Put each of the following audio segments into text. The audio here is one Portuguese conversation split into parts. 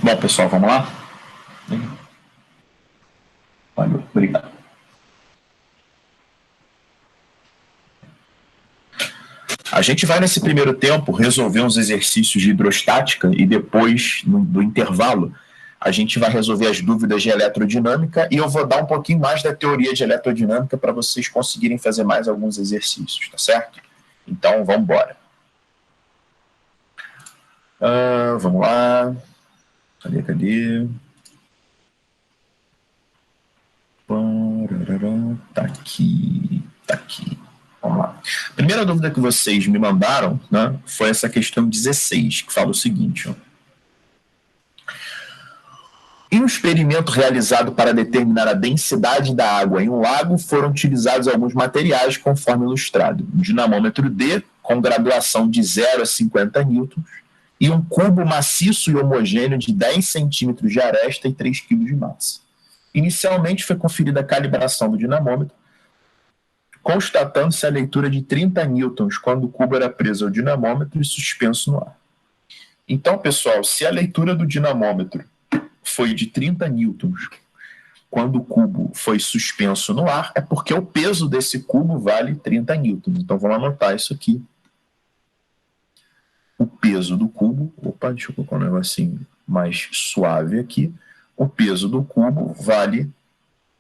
Bom, pessoal, vamos lá? Valeu, obrigado. A gente vai, nesse primeiro tempo, resolver uns exercícios de hidrostática e depois, no intervalo, a gente vai resolver as dúvidas de eletrodinâmica e eu vou dar um pouquinho mais da teoria de eletrodinâmica para vocês conseguirem fazer mais alguns exercícios, tá certo? Então, vamos embora. Vamos lá. Cadê? Tá aqui. Vamos lá. A primeira dúvida que vocês me mandaram, né, foi essa questão 16, que fala o seguinte: ó. Em um experimento realizado para determinar a densidade da água em um lago, foram utilizados alguns materiais conforme ilustrado. Um dinamômetro D, com graduação de 0 a 50 newtons, e um cubo maciço e homogêneo de 10 centímetros de aresta e 3 kg de massa. Inicialmente foi conferida a calibração do dinamômetro, constatando-se a leitura de 30 newtons quando o cubo era preso ao dinamômetro e suspenso no ar. Então, pessoal, se a leitura do dinamômetro foi de 30 newtons quando o cubo foi suspenso no ar, é porque o peso desse cubo vale 30 newtons. Então, vamos anotar isso aqui. O peso do cubo... Opa, deixa eu colocar um negocinho mais suave aqui. O peso do cubo vale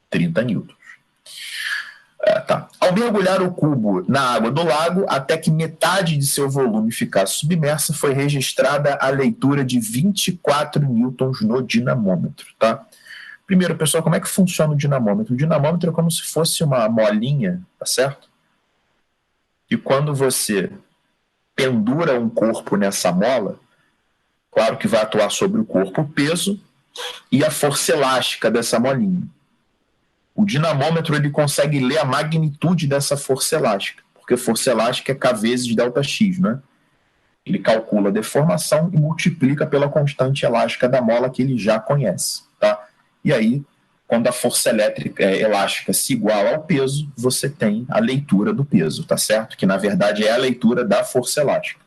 30 newtons. Tá. Ao mergulhar o cubo na água do lago, até que metade de seu volume ficasse submersa, foi registrada a leitura de 24 newtons no dinamômetro. Tá? Primeiro, pessoal, como é que funciona o dinamômetro? O dinamômetro é como se fosse uma molinha, tá certo? E quando você pendura um corpo nessa mola, claro que vai atuar sobre o corpo o peso e a força elástica dessa molinha. O dinamômetro ele consegue ler a magnitude dessa força elástica, porque força elástica é K vezes ΔX, né? Ele calcula a deformação e multiplica pela constante elástica da mola que ele já conhece, tá? E aí, quando a força elástica se iguala ao peso, você tem a leitura do peso, tá certo? Que na verdade é a leitura da força elástica.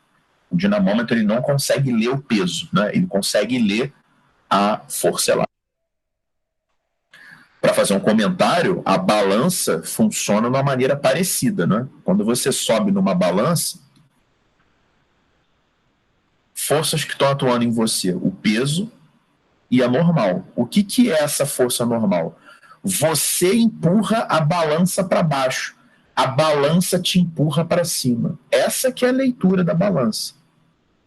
O dinamômetro ele não consegue ler o peso, né? Ele consegue ler a força elástica. Para fazer um comentário, a balança funciona de uma maneira parecida, né? Quando você sobe numa balança, forças que estão atuando em você, o peso e a normal. O que é essa força normal? Você empurra a balança para baixo, a balança te empurra para cima. Essa que é a leitura da balança.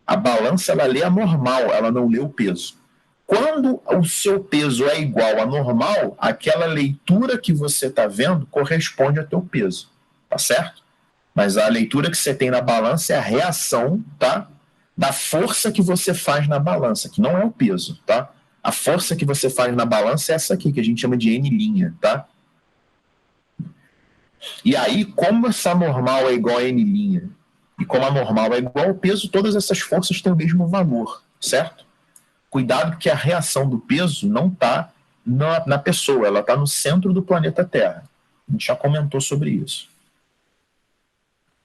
A balança ela lê a normal, ela não lê o peso. Quando o seu peso é igual a normal, aquela leitura que você está vendo corresponde ao teu peso, tá certo? Mas a leitura que você tem na balança é a reação, tá? Da força que você faz na balança, que não é o peso, tá? A força que você faz na balança é essa aqui, que a gente chama de N', tá? E aí, como essa normal é igual a N', e como a normal é igual ao peso, todas essas forças têm o mesmo valor, certo? Cuidado que a reação do peso não está na pessoa, ela está no centro do planeta Terra. A gente já comentou sobre isso.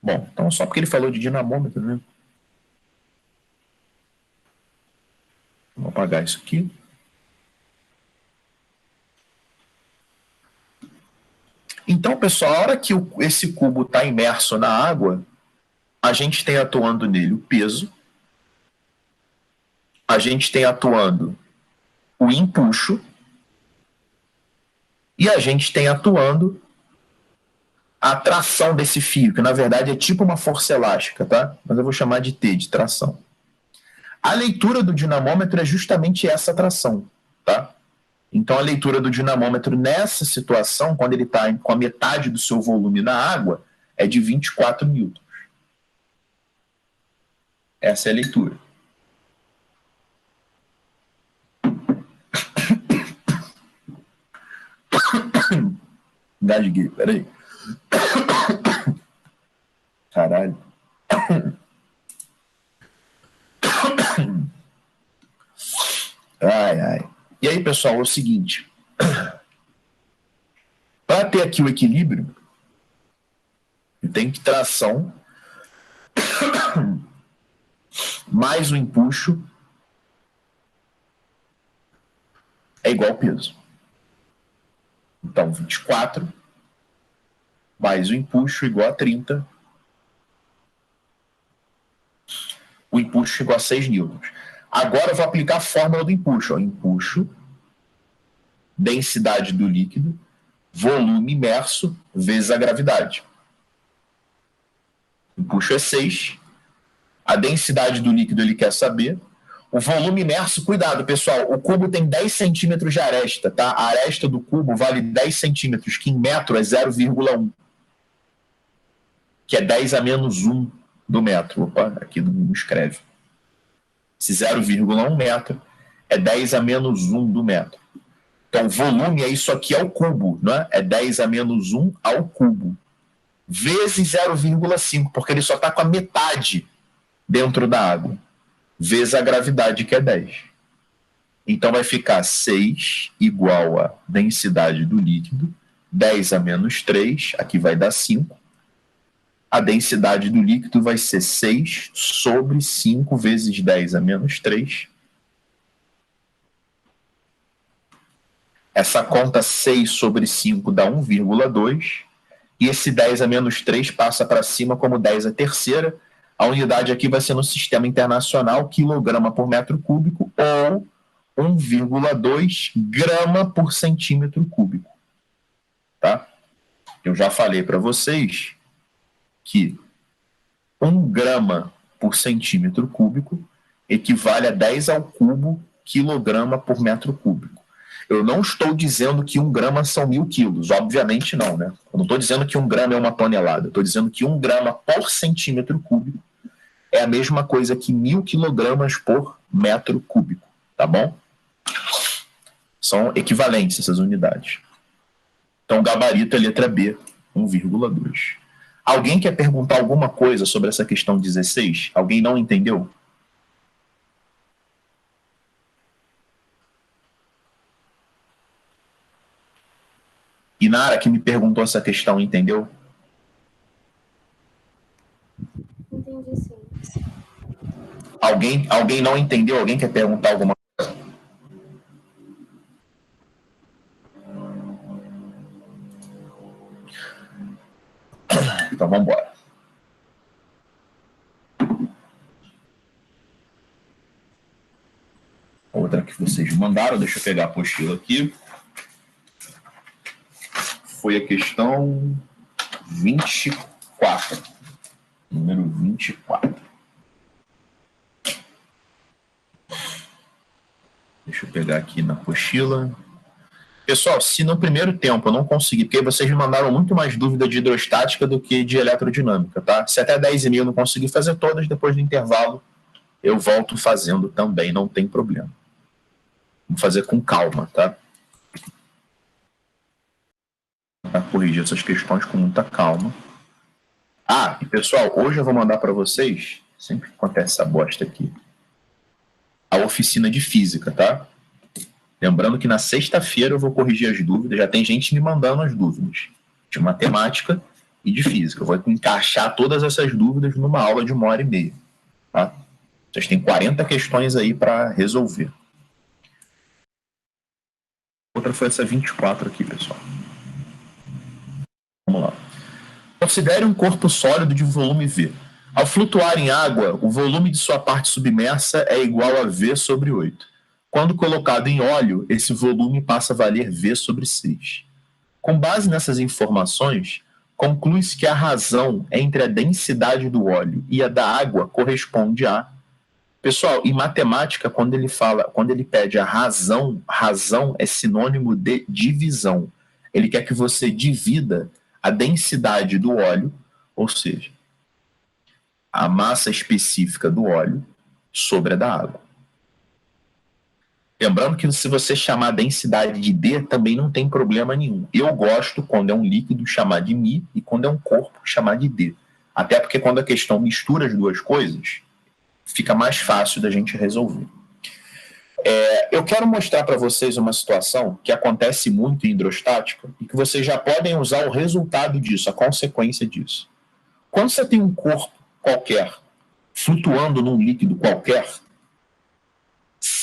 Bom, então só porque ele falou de dinamômetro, né? Vou apagar isso aqui. Então, pessoal, a hora que esse cubo está imerso na água, a gente tem atuando nele o peso, a gente tem atuando o empuxo e a gente tem atuando a tração desse fio, que na verdade é tipo uma força elástica, tá? Mas eu vou chamar de T, de tração. A leitura do dinamômetro é justamente essa tração, tá? Então a leitura do dinamômetro nessa situação, quando ele está com a metade do seu volume na água, é de 24 newtons. Essa é a leitura. Engasguei, peraí. Caralho. Ai. E aí, pessoal, é o seguinte. Para ter aqui o equilíbrio, tem que tração mais o empuxo é igual ao peso. Então, 24 mais o empuxo igual a 30. O empuxo igual a 6 newtons. Agora eu vou aplicar a fórmula do empuxo. Ó. Empuxo, densidade do líquido, volume imerso vezes a gravidade. O empuxo é 6. A densidade do líquido ele quer saber. O volume imerso, cuidado, pessoal, o cubo tem 10 centímetros de aresta, tá? A aresta do cubo vale 10 centímetros, que em metro é 0,1. Que é 10 a menos 1 do metro. Opa, aqui não escreve. Esse 0,1 metro é 10 a menos 1 do metro. Então, volume é isso aqui ao cubo, né? É 10 a menos 1 ao cubo. Vezes 0,5, porque ele só está com a metade dentro da água. Vezes a gravidade, que é 10. Então, vai ficar 6 igual a densidade do líquido, 10 a menos 3, aqui vai dar 5. A densidade do líquido vai ser 6 sobre 5 vezes 10 a menos 3. Essa conta 6 sobre 5 dá 1,2. E esse 10 a menos 3 passa para cima como 10 a terceira. A unidade aqui vai ser no sistema internacional, quilograma por metro cúbico, ou 1,2 grama por centímetro cúbico. Tá? Eu já falei para vocês que 1 grama por centímetro cúbico equivale a 10 ao cubo quilograma por metro cúbico. Eu não estou dizendo que 1 grama são 1.000 quilos, obviamente não, né? Eu não estou dizendo que 1 grama é uma tonelada, eu estou dizendo que 1 grama por centímetro cúbico é a mesma coisa que 1.000 quilogramas por metro cúbico, tá bom? São equivalentes essas unidades. Então, o gabarito é letra B, 1,2. Alguém quer perguntar alguma coisa sobre essa questão 16? Alguém não entendeu? Inara, que me perguntou essa questão, entendeu? Entendi, sim. Alguém não entendeu? Alguém quer perguntar alguma coisa? Então, vamos embora. Outra que vocês mandaram, deixa eu pegar a apostila aqui. Foi a questão 24. Número 24. Deixa eu pegar aqui na apostila. Pessoal, se no primeiro tempo eu não conseguir, porque vocês me mandaram muito mais dúvida de hidrostática do que de eletrodinâmica, tá? Se até 10h30 eu não conseguir fazer todas, depois do intervalo eu volto fazendo também, não tem problema. Vamos fazer com calma, tá? Para corrigir essas questões com muita calma. Ah, e pessoal, hoje eu vou mandar para vocês, sempre acontece essa bosta aqui, a oficina de física, tá? Lembrando que na sexta-feira eu vou corrigir as dúvidas, já tem gente me mandando as dúvidas de matemática e de física. Eu vou encaixar todas essas dúvidas numa aula de 1h30, tá? Vocês têm 40 questões aí para resolver. Outra foi essa 24 aqui, pessoal. Vamos lá. Considere um corpo sólido de volume V. Ao flutuar em água, o volume de sua parte submersa é igual a V sobre 8. Quando colocado em óleo, esse volume passa a valer V sobre 6. Com base nessas informações, conclui-se que a razão entre a densidade do óleo e a da água corresponde a... Pessoal, em matemática, quando ele pede a razão, razão é sinônimo de divisão. Ele quer que você divida a densidade do óleo, ou seja, a massa específica do óleo sobre a da água. Lembrando que se você chamar a densidade de D, também não tem problema nenhum. Eu gosto, quando é um líquido, chamar de Mi, e quando é um corpo, chamar de D. Até porque quando a questão mistura as duas coisas, fica mais fácil da gente resolver. Eu quero mostrar para vocês uma situação que acontece muito em hidrostática e que vocês já podem usar o resultado disso, a consequência disso. Quando você tem um corpo qualquer flutuando num líquido qualquer,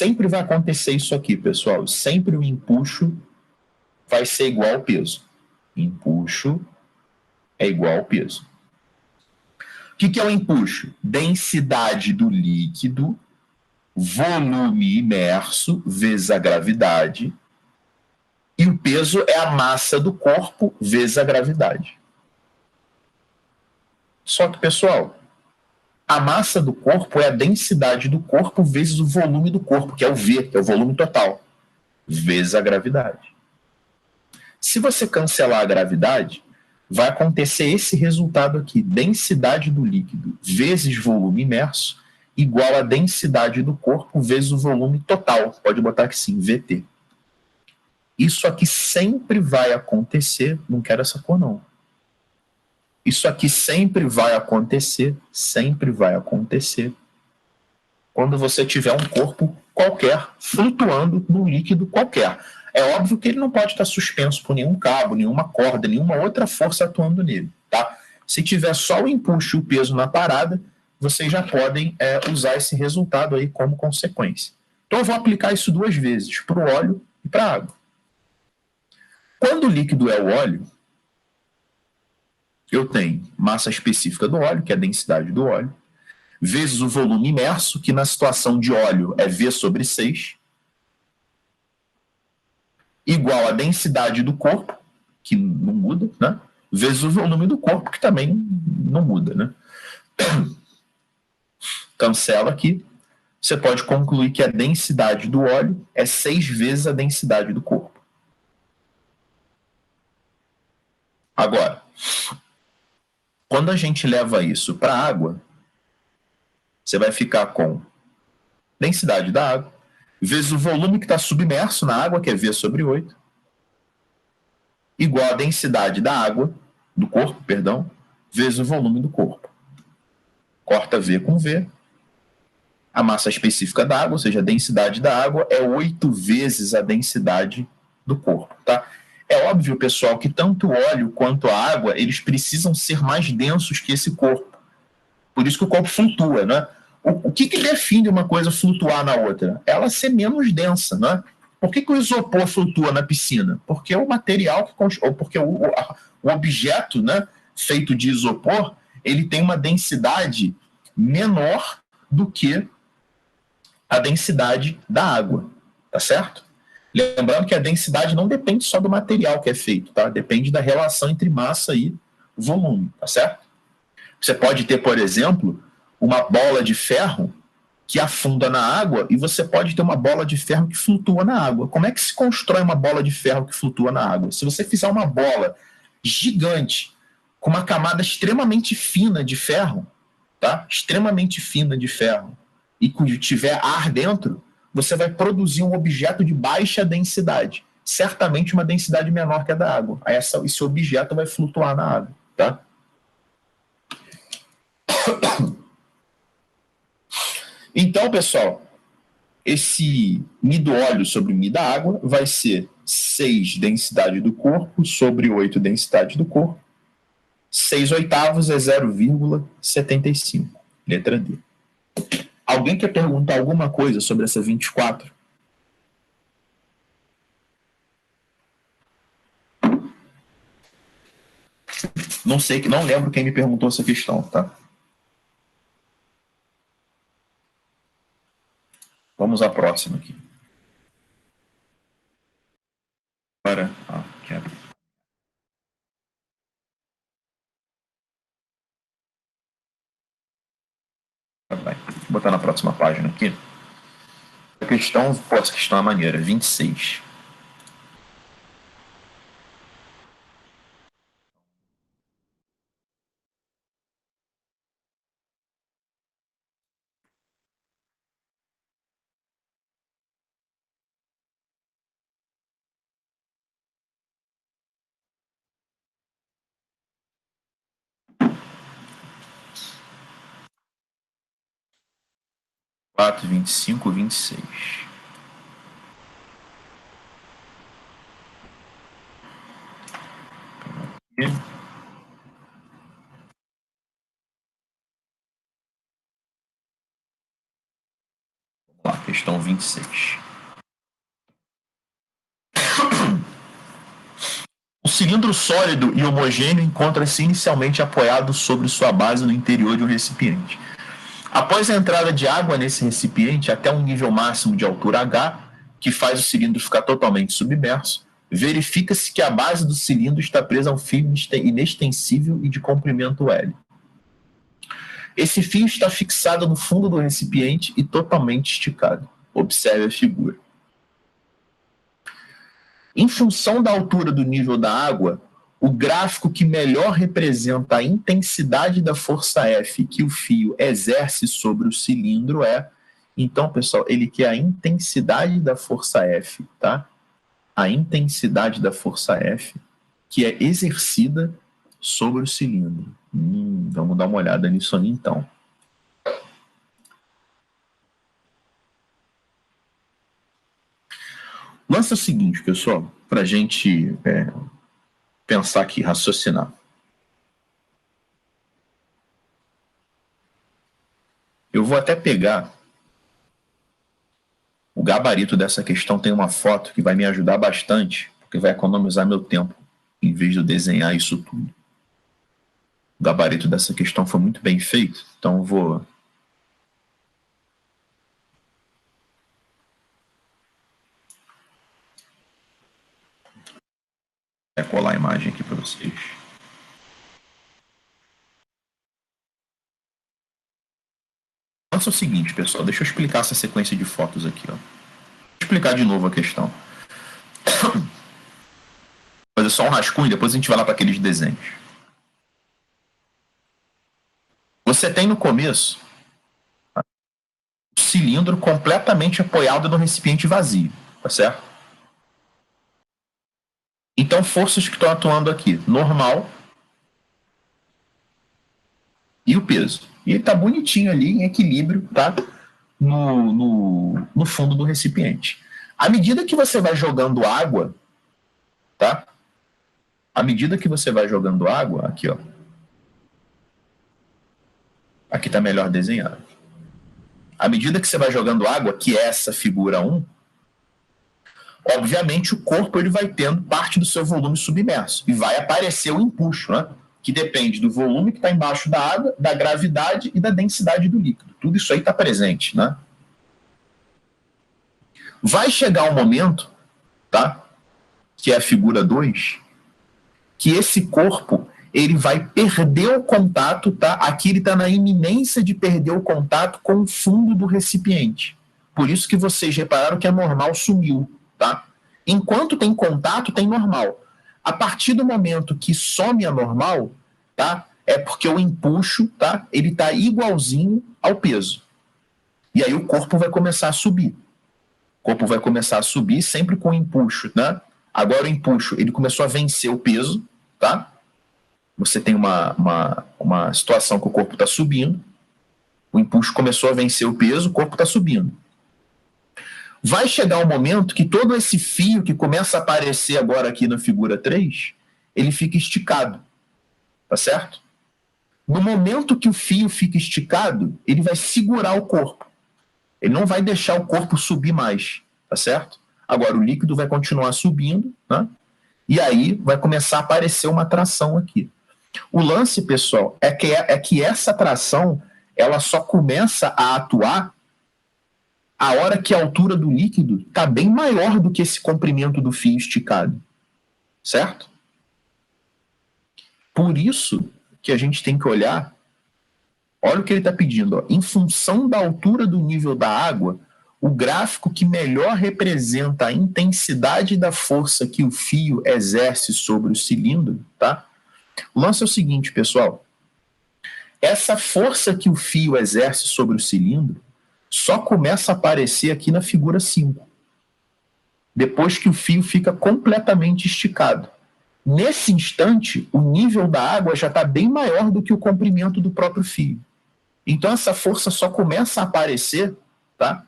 sempre vai acontecer isso aqui, pessoal. Sempre o empuxo vai ser igual ao peso. Empuxo é igual ao peso. O que é o empuxo? Densidade do líquido, volume imerso vezes a gravidade, e o peso é a massa do corpo vezes a gravidade. Só que, pessoal, a massa do corpo é a densidade do corpo vezes o volume do corpo, que é o V, que é o volume total, vezes a gravidade. Se você cancelar a gravidade, vai acontecer esse resultado aqui: densidade do líquido vezes volume imerso igual a densidade do corpo vezes o volume total. Pode botar aqui sim, VT. Isso aqui sempre vai acontecer, não quero essa cor não. Isso aqui sempre vai acontecer quando você tiver um corpo qualquer flutuando num líquido qualquer. É óbvio que ele não pode estar suspenso por nenhum cabo, nenhuma corda, nenhuma outra força atuando nele, tá? Se tiver só o empuxo e o peso na parada, vocês já podem usar esse resultado aí como consequência. Então eu vou aplicar isso 2 vezes, para o óleo e para a água. Quando o líquido é o óleo, eu tenho massa específica do óleo, que é a densidade do óleo, vezes o volume imerso, que na situação de óleo é V sobre 6, igual a densidade do corpo, que não muda, né? Vezes o volume do corpo, que também não muda, né? Cancela aqui. Você pode concluir que a densidade do óleo é 6 vezes a densidade do corpo. Agora, quando a gente leva isso para a água, você vai ficar com densidade da água, vezes o volume que está submerso na água, que é V sobre 8, igual a densidade da água, do corpo, perdão, vezes o volume do corpo. Corta V com V. A massa específica da água, ou seja, a densidade da água, é 8 vezes a densidade do corpo, tá? É óbvio, pessoal, que tanto o óleo quanto a água, eles precisam ser mais densos que esse corpo. Por isso que o corpo flutua, né? O que define uma coisa flutuar na outra? Ela ser menos densa, né? Por que o isopor flutua na piscina? Porque o material, ou porque o objeto, né, feito de isopor, ele tem uma densidade menor do que a densidade da água, tá certo? Lembrando que a densidade não depende só do material que é feito, tá? Depende da relação entre massa e volume, tá certo? Você pode ter, por exemplo, uma bola de ferro que afunda na água e você pode ter uma bola de ferro que flutua na água. Como é que se constrói uma bola de ferro que flutua na água? Se você fizer uma bola gigante com uma camada extremamente fina de ferro, tá? Extremamente fina de ferro, e que tiver ar dentro, você vai produzir um objeto de baixa densidade, certamente uma densidade menor que a da água. Aí esse objeto vai flutuar na água, tá? Então, pessoal, esse Mi do óleo sobre Mi da água vai ser 6 densidade do corpo sobre 8 densidade do corpo. 6 oitavos é 0,75. Letra D. Alguém quer perguntar alguma coisa sobre essa 24? Não sei, não lembro quem me perguntou essa questão, tá? Vamos à próxima aqui. Agora, quero. Vai. Vou botar na próxima página aqui. A questão, essa questão é maneira, 26. Quatro, 25, 26. Vamos lá, Questão 26. O cilindro sólido e homogêneo encontra-se inicialmente apoiado sobre sua base no interior de um recipiente. Após a entrada de água nesse recipiente até um nível máximo de altura H, que faz o cilindro ficar totalmente submerso, verifica-se que a base do cilindro está presa a um fio inextensível e de comprimento L. Esse fio está fixado no fundo do recipiente e totalmente esticado. Observe a figura. Em função da altura do nível da água, o gráfico que melhor representa a intensidade da força F que o fio exerce sobre o cilindro é... Então, pessoal, ele quer a intensidade da força F, tá? A intensidade da força F que é exercida sobre o cilindro. Vamos dar uma olhada nisso ali, então. O lance é o seguinte, pessoal, para a gente pensar aqui, raciocinar. Eu vou até pegar o gabarito dessa questão, tem uma foto que vai me ajudar bastante, porque vai economizar meu tempo, em vez de eu desenhar isso tudo. O gabarito dessa questão foi muito bem feito, então eu vou... colar a imagem aqui para vocês. Antes é o seguinte, pessoal, deixa eu explicar essa sequência de fotos aqui. Ó. Vou explicar de novo a questão. Fazer só um rascunho, depois a gente vai lá para aqueles desenhos. Você tem no começo o cilindro completamente apoiado no recipiente vazio, tá certo? Então, forças que estão atuando aqui, normal e o peso. E ele está bonitinho ali, em equilíbrio, tá? No fundo do recipiente. À medida que você vai jogando água, tá? À medida que você vai jogando água, aqui, ó. Aqui está melhor desenhado. À medida que você vai jogando água, que é essa figura 1, obviamente o corpo ele vai tendo parte do seu volume submerso e vai aparecer o empuxo, né? Que depende do volume que está embaixo da água, da gravidade e da densidade do líquido. Tudo isso aí está presente, né? Vai chegar um momento, tá? Que é a figura 2, que esse corpo ele vai perder o contato, tá? Aqui ele está na iminência de perder o contato com o fundo do recipiente. Por isso que vocês repararam que a normal sumiu, tá? Enquanto tem contato, tem normal. A partir do momento que some a normal, tá? É porque o empuxo, tá? Ele está igualzinho ao peso. E aí o corpo vai começar a subir. O corpo vai começar a subir sempre com o empuxo, né? Agora o empuxo, ele começou a vencer o peso, tá? Você tem uma situação que o corpo está subindo, o empuxo começou a vencer o peso, o corpo está subindo. Vai chegar um momento que todo esse fio que começa a aparecer agora aqui na figura 3, ele fica esticado, tá certo? No momento que o fio fica esticado, ele vai segurar o corpo. Ele não vai deixar o corpo subir mais, tá certo? Agora o líquido vai continuar subindo, né? E aí vai começar a aparecer uma tração aqui. O lance, pessoal, é que essa tração ela só começa a atuar a hora que a altura do líquido está bem maior do que esse comprimento do fio esticado. Certo? Por isso que a gente tem que olhar, olha o que ele está pedindo, ó, em função da altura do nível da água, o gráfico que melhor representa a intensidade da força que o fio exerce sobre o cilindro, tá? O lance é o seguinte, pessoal, essa força que o fio exerce sobre o cilindro só começa a aparecer aqui na figura 5, depois que o fio fica completamente esticado. Nesse instante, o nível da água já está bem maior do que o comprimento do próprio fio. Então, essa força só começa a aparecer, tá?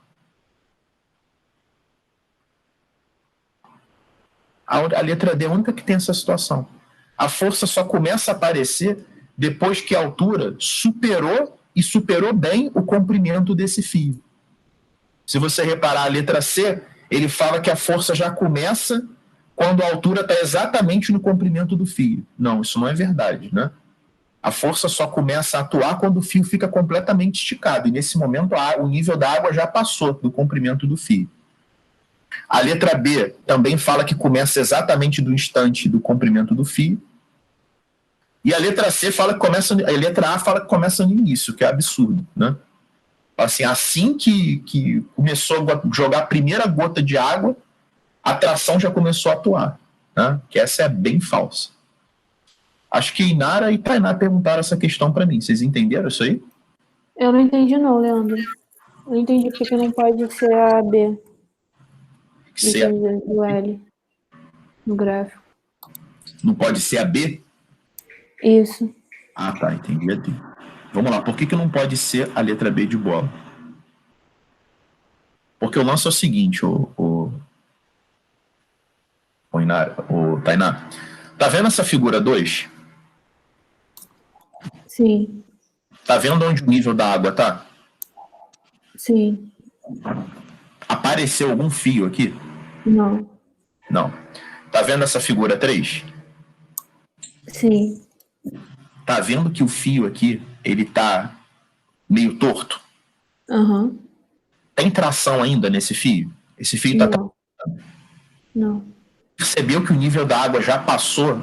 A letra D é a única que tem essa situação. A força só começa a aparecer depois que a altura superou bem o comprimento desse fio. Se você reparar a letra C, ele fala que a força já começa quando a altura está exatamente no comprimento do fio. Não, isso não é verdade, né? A força só começa a atuar quando o fio fica completamente esticado. E nesse momento o nível da água já passou do comprimento do fio. A letra B também fala que começa exatamente do instante do comprimento do fio. E a letra C fala que começa, a letra A fala que começa no início, que é absurdo, né? Assim que começou a jogar a primeira gota de água, a tração já começou a atuar, né? Que essa é bem falsa. Acho que Inara e Tainá perguntaram essa questão para mim. Vocês entenderam isso aí? Eu não entendi não, Leandro. Eu não entendi porque não pode ser a B, C do L, no gráfico. não pode ser a B? Isso. Ah, tá, entendi a D. Vamos lá, por que não pode ser a letra B de bola? Porque o lance é o seguinte, o Tainá. Tá vendo essa figura 2? Sim. Tá vendo onde o nível da água tá? Sim. Apareceu algum fio aqui? Não. Não. Tá vendo essa figura 3? Sim. Tá vendo que o fio aqui, ele tá meio torto? Aham. Tem tração ainda nesse fio? Esse fio tá... Não. Não. Percebeu que o nível da água já passou?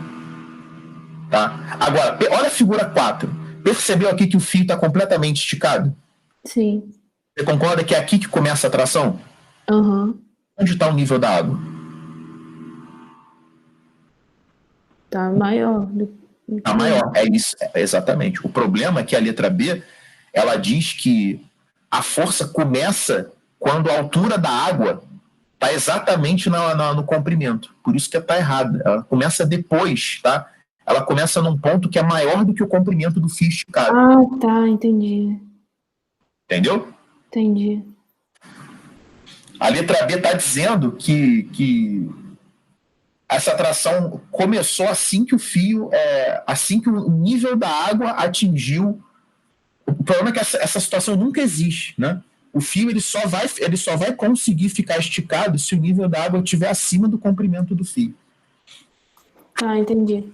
Tá? Agora, olha a figura 4. Percebeu aqui que o fio tá completamente esticado? Sim. Você concorda que é aqui que começa a tração? Aham. Onde está o nível da água? Tá maior. Está maior. É isso, exatamente. O problema é que a letra B, ela diz que a força começa quando a altura da água está exatamente no comprimento. Por isso que está errada. Ela começa depois, tá? Ela começa num ponto que é maior do que o comprimento do fio esticado. Ah, tá. Entendi. Entendeu? Entendi. A letra B está dizendo que essa tração começou assim que o fio, assim que o nível da água atingiu. O problema é que essa situação nunca existe, né? O fio ele só vai conseguir ficar esticado se o nível da água estiver acima do comprimento do fio. Tá, entendi.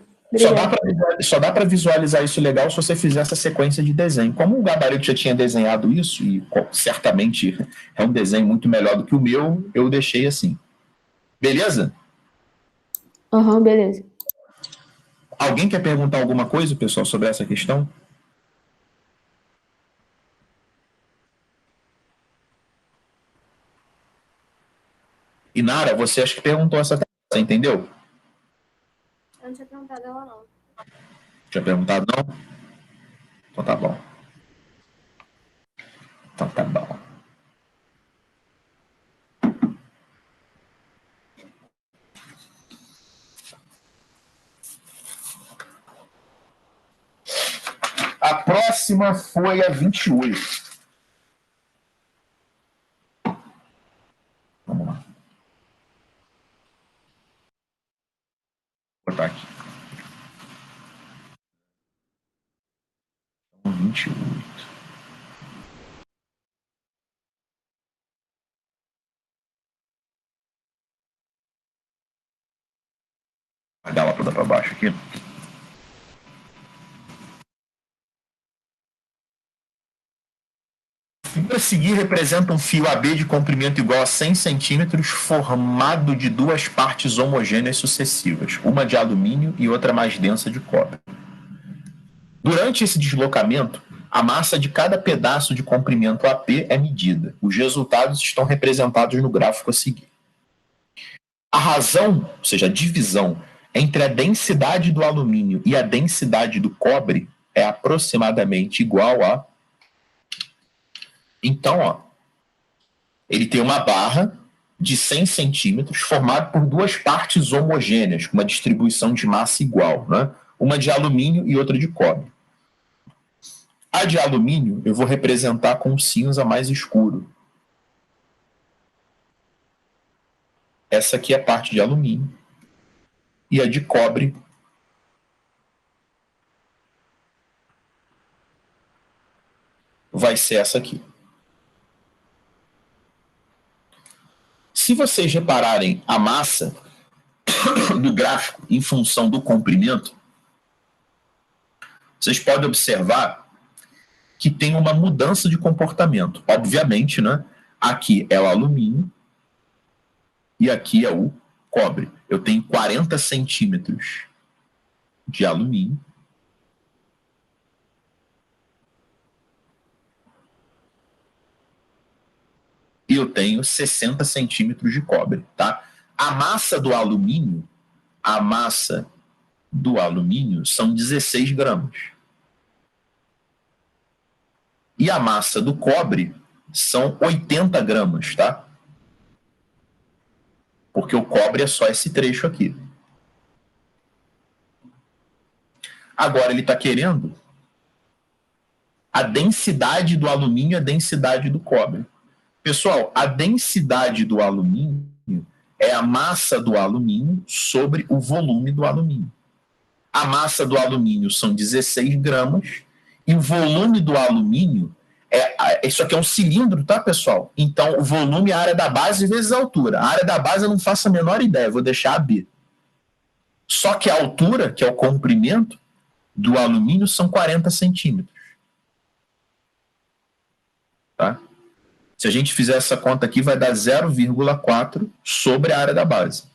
Só dá para visualizar isso legal se você fizer essa sequência de desenho. Como o Gabarito já tinha desenhado isso, e certamente é um desenho muito melhor do que o meu, eu deixei assim. Beleza? Aham, beleza. Alguém quer perguntar alguma coisa, pessoal, sobre essa questão? Inara, você acha que perguntou essa questão, você entendeu? Eu não tinha perguntado ela, não. Tinha perguntado, não? Então tá bom. Então tá bom. A próxima foi a 28. Vamos lá. Vou botar aqui. 28. Vai dar lá para baixo aqui. A figura a seguir representa um fio AB de comprimento igual a 100 centímetros formado de duas partes homogêneas sucessivas, uma de alumínio e outra mais densa de cobre. Durante esse deslocamento, a massa de cada pedaço de comprimento AP é medida. Os resultados estão representados no gráfico a seguir. A razão, ou seja, a divisão entre a densidade do alumínio e a densidade do cobre é aproximadamente igual a... Então, ó, ele tem uma barra de 100 centímetros formada por duas partes homogêneas, com uma distribuição de massa igual, né? Uma de alumínio e outra de cobre. A de alumínio eu vou representar com cinza mais escuro. Essa aqui é a parte de alumínio. E a de cobre vai ser essa aqui. Se vocês repararem a massa do gráfico em função do comprimento, vocês podem observar que tem uma mudança de comportamento. Obviamente, né? Aqui é o alumínio e aqui é o cobre. Eu tenho 40 centímetros de alumínio. E eu tenho 60 centímetros de cobre, tá? A massa do alumínio são 16 gramas. E a massa do cobre são 80 gramas, tá? Porque o cobre é só esse trecho aqui. Agora ele está querendo a densidade do alumínio e a densidade do cobre. Pessoal, a densidade do alumínio é a massa do alumínio sobre o volume do alumínio. A massa do alumínio são 16 gramas e o volume do alumínio isso aqui é um cilindro, tá, pessoal? Então, o volume é a área da base vezes a altura. A área da base eu não faço a menor ideia, vou deixar a B. Só que a altura, que é o comprimento do alumínio, são 40 centímetros. Tá? Se a gente fizer essa conta aqui, vai dar 0,4 sobre a área da base.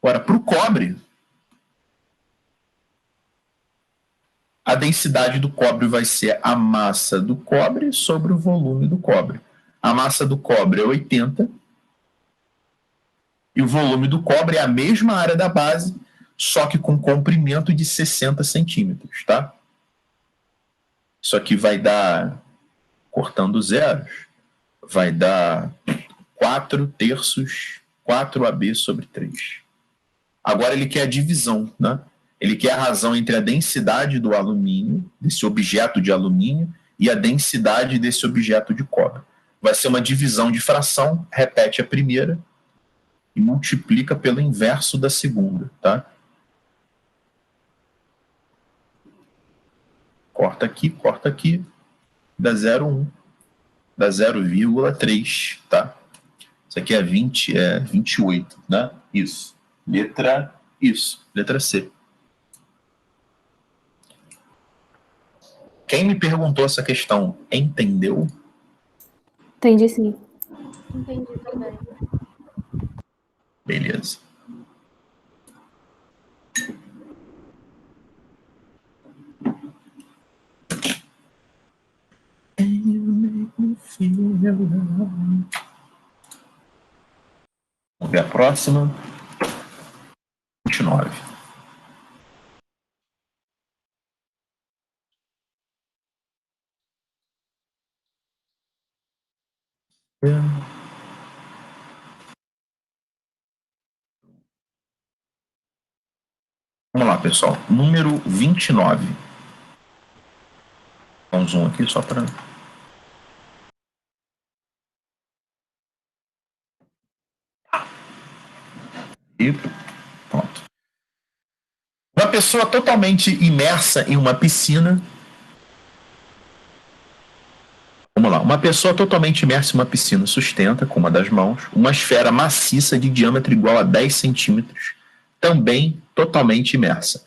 Agora, para o cobre, a densidade do cobre vai ser a massa do cobre sobre o volume do cobre. A massa do cobre é 80 e o volume do cobre é a mesma área da base, só que com comprimento de 60 centímetros, tá? Isso aqui vai dar, cortando zeros, vai dar 4/3 sobre 3. Agora ele quer a divisão, né? Ele quer a razão entre a densidade do alumínio, desse objeto de alumínio, e a densidade desse objeto de cobre. Vai ser uma divisão de fração, repete a primeira e multiplica pelo inverso da segunda, tá? Corta aqui, dá 0,1, dá 0,3, tá? Isso aqui é 20, é 28, né? Isso. Letra C. Quem me perguntou essa questão entendeu? Entendi, sim. Entendi também. Beleza. Vamos ver a próxima. 29. Vamos lá, pessoal. Número 29. Dá um zoom aqui só para... E pronto. Uma pessoa totalmente imersa em uma piscina. Vamos lá. Uma pessoa totalmente imersa em uma piscina sustenta, com uma das mãos, uma esfera maciça de diâmetro igual a 10 centímetros, também totalmente imersa.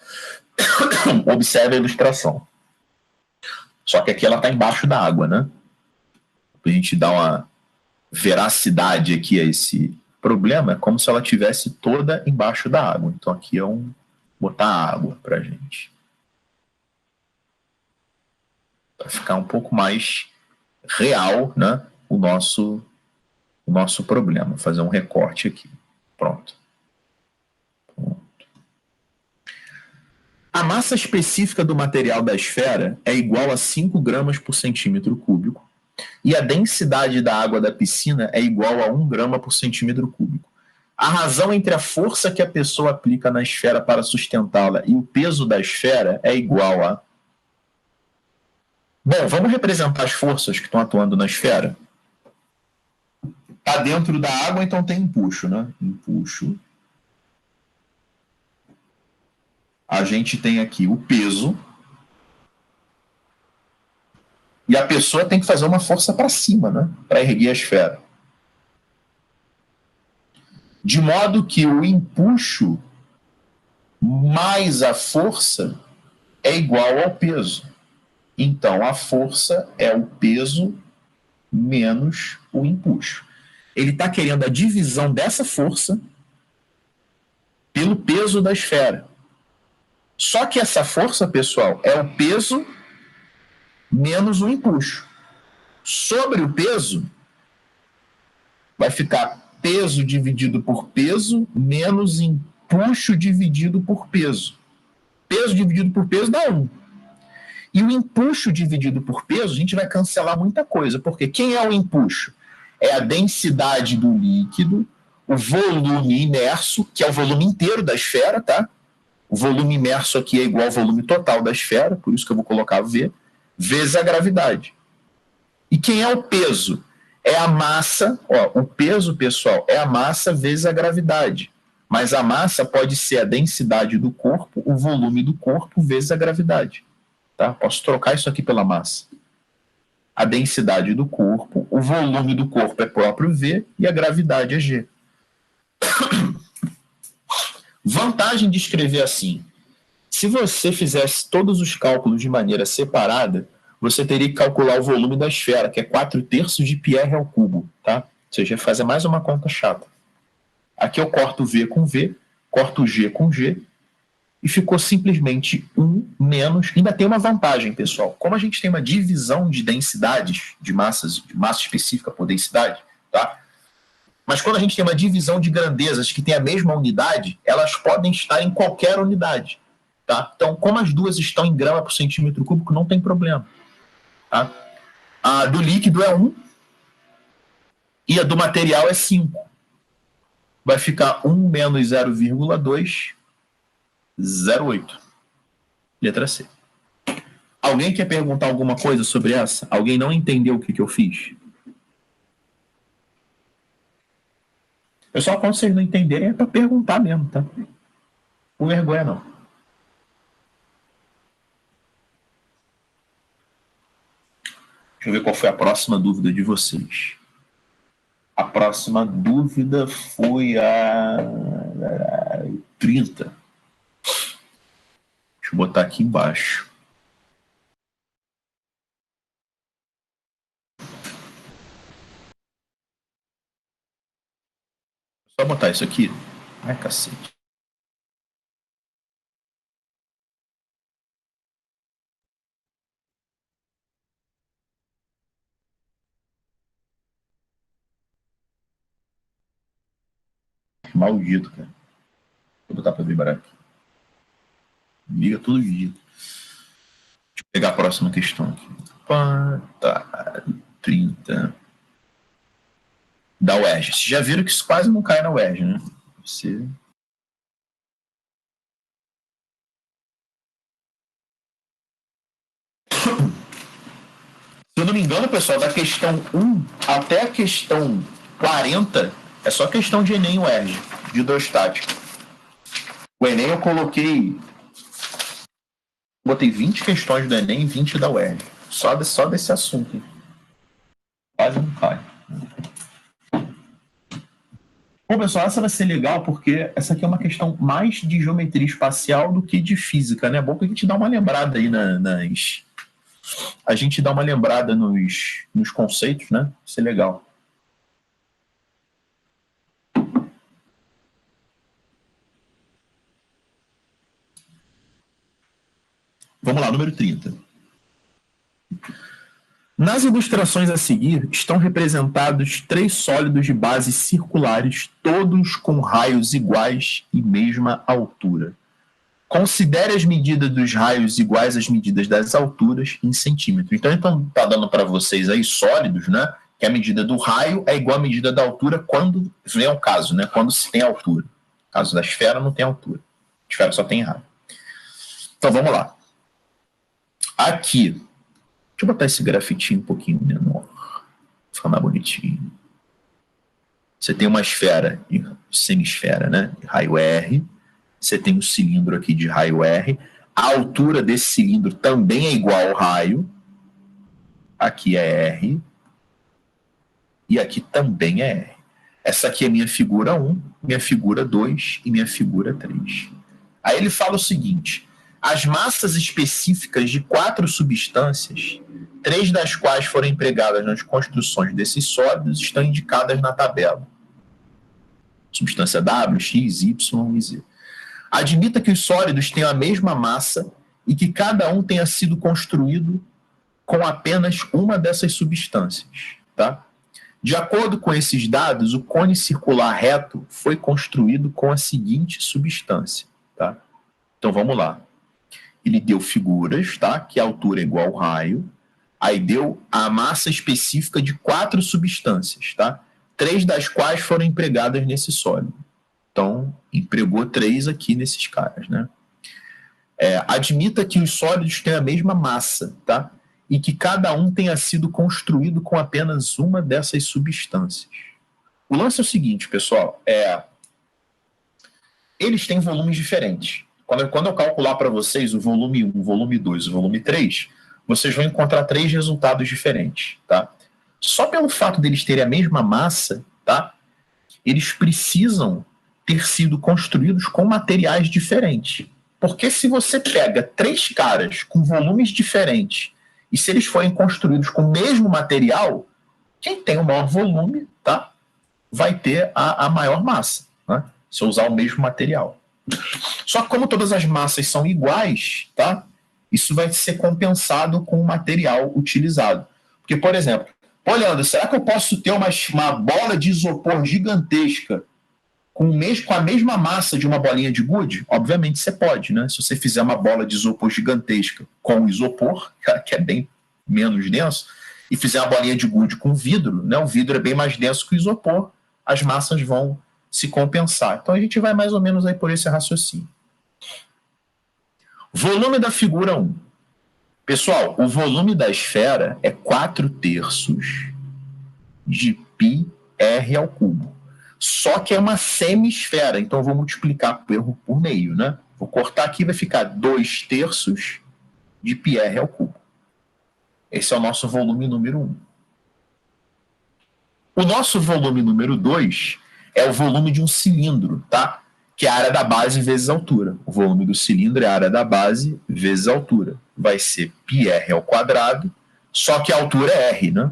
Observe a ilustração. Só que aqui ela está embaixo da água, né? Para a gente dar uma veracidade aqui a esse problema, é como se ela estivesse toda embaixo da água. Então aqui é botar água para a gente. Para ficar um pouco mais real, né? O nosso problema. Fazer um recorte aqui. Pronto. A massa específica do material da esfera é igual a 5 gramas por centímetro cúbico e a densidade da água da piscina é igual a 1 grama por centímetro cúbico. A razão entre a força que a pessoa aplica na esfera para sustentá-la e o peso da esfera é igual a... Bom, vamos representar as forças que estão atuando na esfera. Está dentro da água, então tem empuxo, né? Empuxo. A gente tem aqui o peso. E a pessoa tem que fazer uma força para cima, né? Para erguer a esfera. de modo que o empuxo mais a força é igual ao peso. Então, a força é o peso menos o empuxo. Ele está querendo a divisão dessa força pelo peso da esfera. Só que essa força, pessoal, é o peso menos o empuxo. Sobre o peso, vai ficar peso dividido por peso menos empuxo dividido por peso. Peso dividido por peso dá 1. E o empuxo dividido por peso, a gente vai cancelar muita coisa, porque quem é o empuxo? É a densidade do líquido, o volume imerso, que é o volume inteiro da esfera, tá? O volume imerso aqui é igual ao volume total da esfera, por isso que eu vou colocar V, vezes a gravidade. E quem é o peso? É a massa, ó, o peso, pessoal, é a massa vezes a gravidade. Mas a massa pode ser a densidade do corpo, o volume do corpo vezes a gravidade. Tá? Posso trocar isso aqui pela massa. A densidade do corpo, o volume do corpo é próprio V e a gravidade é G. Vantagem de escrever assim. Se você fizesse todos os cálculos de maneira separada, você teria que calcular o volume da esfera, que é 4/3 de Pierre ao cubo. Tá? Ou seja, fazer mais uma conta chata. Aqui eu corto V com V, corto G com G, e ficou simplesmente 1 menos... Ainda tem uma vantagem, pessoal. Como a gente tem uma divisão de densidades, de massa específica por densidade, tá? Mas quando a gente tem uma divisão de grandezas que tem a mesma unidade, elas podem estar em qualquer unidade. Tá? Então, como as duas estão em grama por centímetro cúbico, não tem problema. Tá? A do líquido é 1 e a do material é 5. Vai ficar 1 menos 0,2, 0,8. Letra C. Alguém quer perguntar alguma coisa sobre essa? Alguém não entendeu o que eu fiz? Pessoal, quando vocês não entenderem, é para perguntar mesmo, tá? Não vergonha, não. Deixa eu ver qual foi a próxima dúvida de vocês. A próxima dúvida foi a 30. Deixa eu botar aqui embaixo. Só botar isso aqui. Ai, cacete. Maldito, cara. Vou botar para vibrar aqui. Liga todo dia. Deixa eu pegar a próxima questão aqui. Tá, 30. Da UERJ. Vocês já viram que isso quase não cai na UERJ, né? Você... Se eu não me engano, pessoal, da questão 1 até a questão 40 é só questão de Enem e UERJ, de hidrostática. O Enem eu botei 20 questões do Enem e 20 da UERJ. Só desse assunto. Quase não cai. Bom, pessoal, essa vai ser legal porque essa aqui é uma questão mais de geometria espacial do que de física, né? Bom que a gente dá uma lembrada aí a gente dá uma lembrada nos conceitos, né? Isso é legal. Vamos lá, número 30. Nas ilustrações a seguir, estão representados 3 sólidos de bases circulares, todos com raios iguais e mesma altura. Considere as medidas dos raios iguais às medidas das alturas em centímetro. Então está dando para vocês aí sólidos, né? Que a medida do raio é igual à medida da altura quando vem ao caso, né? Quando se tem altura. No caso da esfera não tem altura. A esfera só tem raio. Então vamos lá. Aqui, deixa eu botar esse grafitinho um pouquinho menor. Fica mais bonitinho. Você tem uma esfera, semisfera, né? De raio R. Você tem um cilindro aqui de raio R. A altura desse cilindro também é igual ao raio. Aqui é R. E aqui também é R. Essa aqui é minha figura 1, minha figura 2 e minha figura 3. Aí ele fala o seguinte: as massas específicas de 4 substâncias, 3 das quais foram empregadas nas construções desses sólidos, estão indicadas na tabela. Substância W, X, Y e Z. Admita que os sólidos tenham a mesma massa e que cada um tenha sido construído com apenas uma dessas substâncias. Tá? De acordo com esses dados, o cone circular reto foi construído com a seguinte substância. Tá? Então vamos lá. Ele deu figuras, tá? Que a altura é igual ao raio. Aí deu a massa específica de 4 substâncias, tá? 3 das quais foram empregadas nesse sólido. Então, empregou 3 aqui nesses caras, né? Admita que os sólidos têm a mesma massa, tá? E que cada um tenha sido construído com apenas uma dessas substâncias. O lance é o seguinte, pessoal, eles têm volumes diferentes. Quando eu calcular para vocês o volume 1, o volume 2 e o volume 3, vocês vão encontrar 3 resultados diferentes, tá? Só pelo fato deles terem a mesma massa, tá? Eles precisam ter sido construídos com materiais diferentes. Porque se você pega 3 caras com volumes diferentes e se eles forem construídos com o mesmo material, quem tem o maior volume, tá? Vai ter a maior massa, né? Se eu usar o mesmo material. Só que como todas as massas são iguais, tá? Isso vai ser compensado com o material utilizado. Porque, por exemplo, Leandro, será que eu posso ter uma bola de isopor gigantesca com a mesma massa de uma bolinha de gude? Obviamente você pode, né? Se você fizer uma bola de isopor gigantesca com isopor, que é bem menos denso, e fizer uma bolinha de gude com vidro, né? O vidro é bem mais denso que o isopor, as massas vão se compensar. Então a gente vai mais ou menos aí por esse raciocínio. Volume da figura 1. Pessoal, o volume da esfera é 4/3 de πr ao cubo. Só que é uma semi-esfera, então eu vou multiplicar por meio, né? Vou cortar aqui, vai ficar 2/3 de πr ao cubo. Esse é o nosso volume número 1. O nosso volume número 2 é o volume de um cilindro, tá? Que é a área da base vezes a altura. O volume do cilindro é a área da base vezes a altura. Vai ser πr ao quadrado, só que a altura é r, né?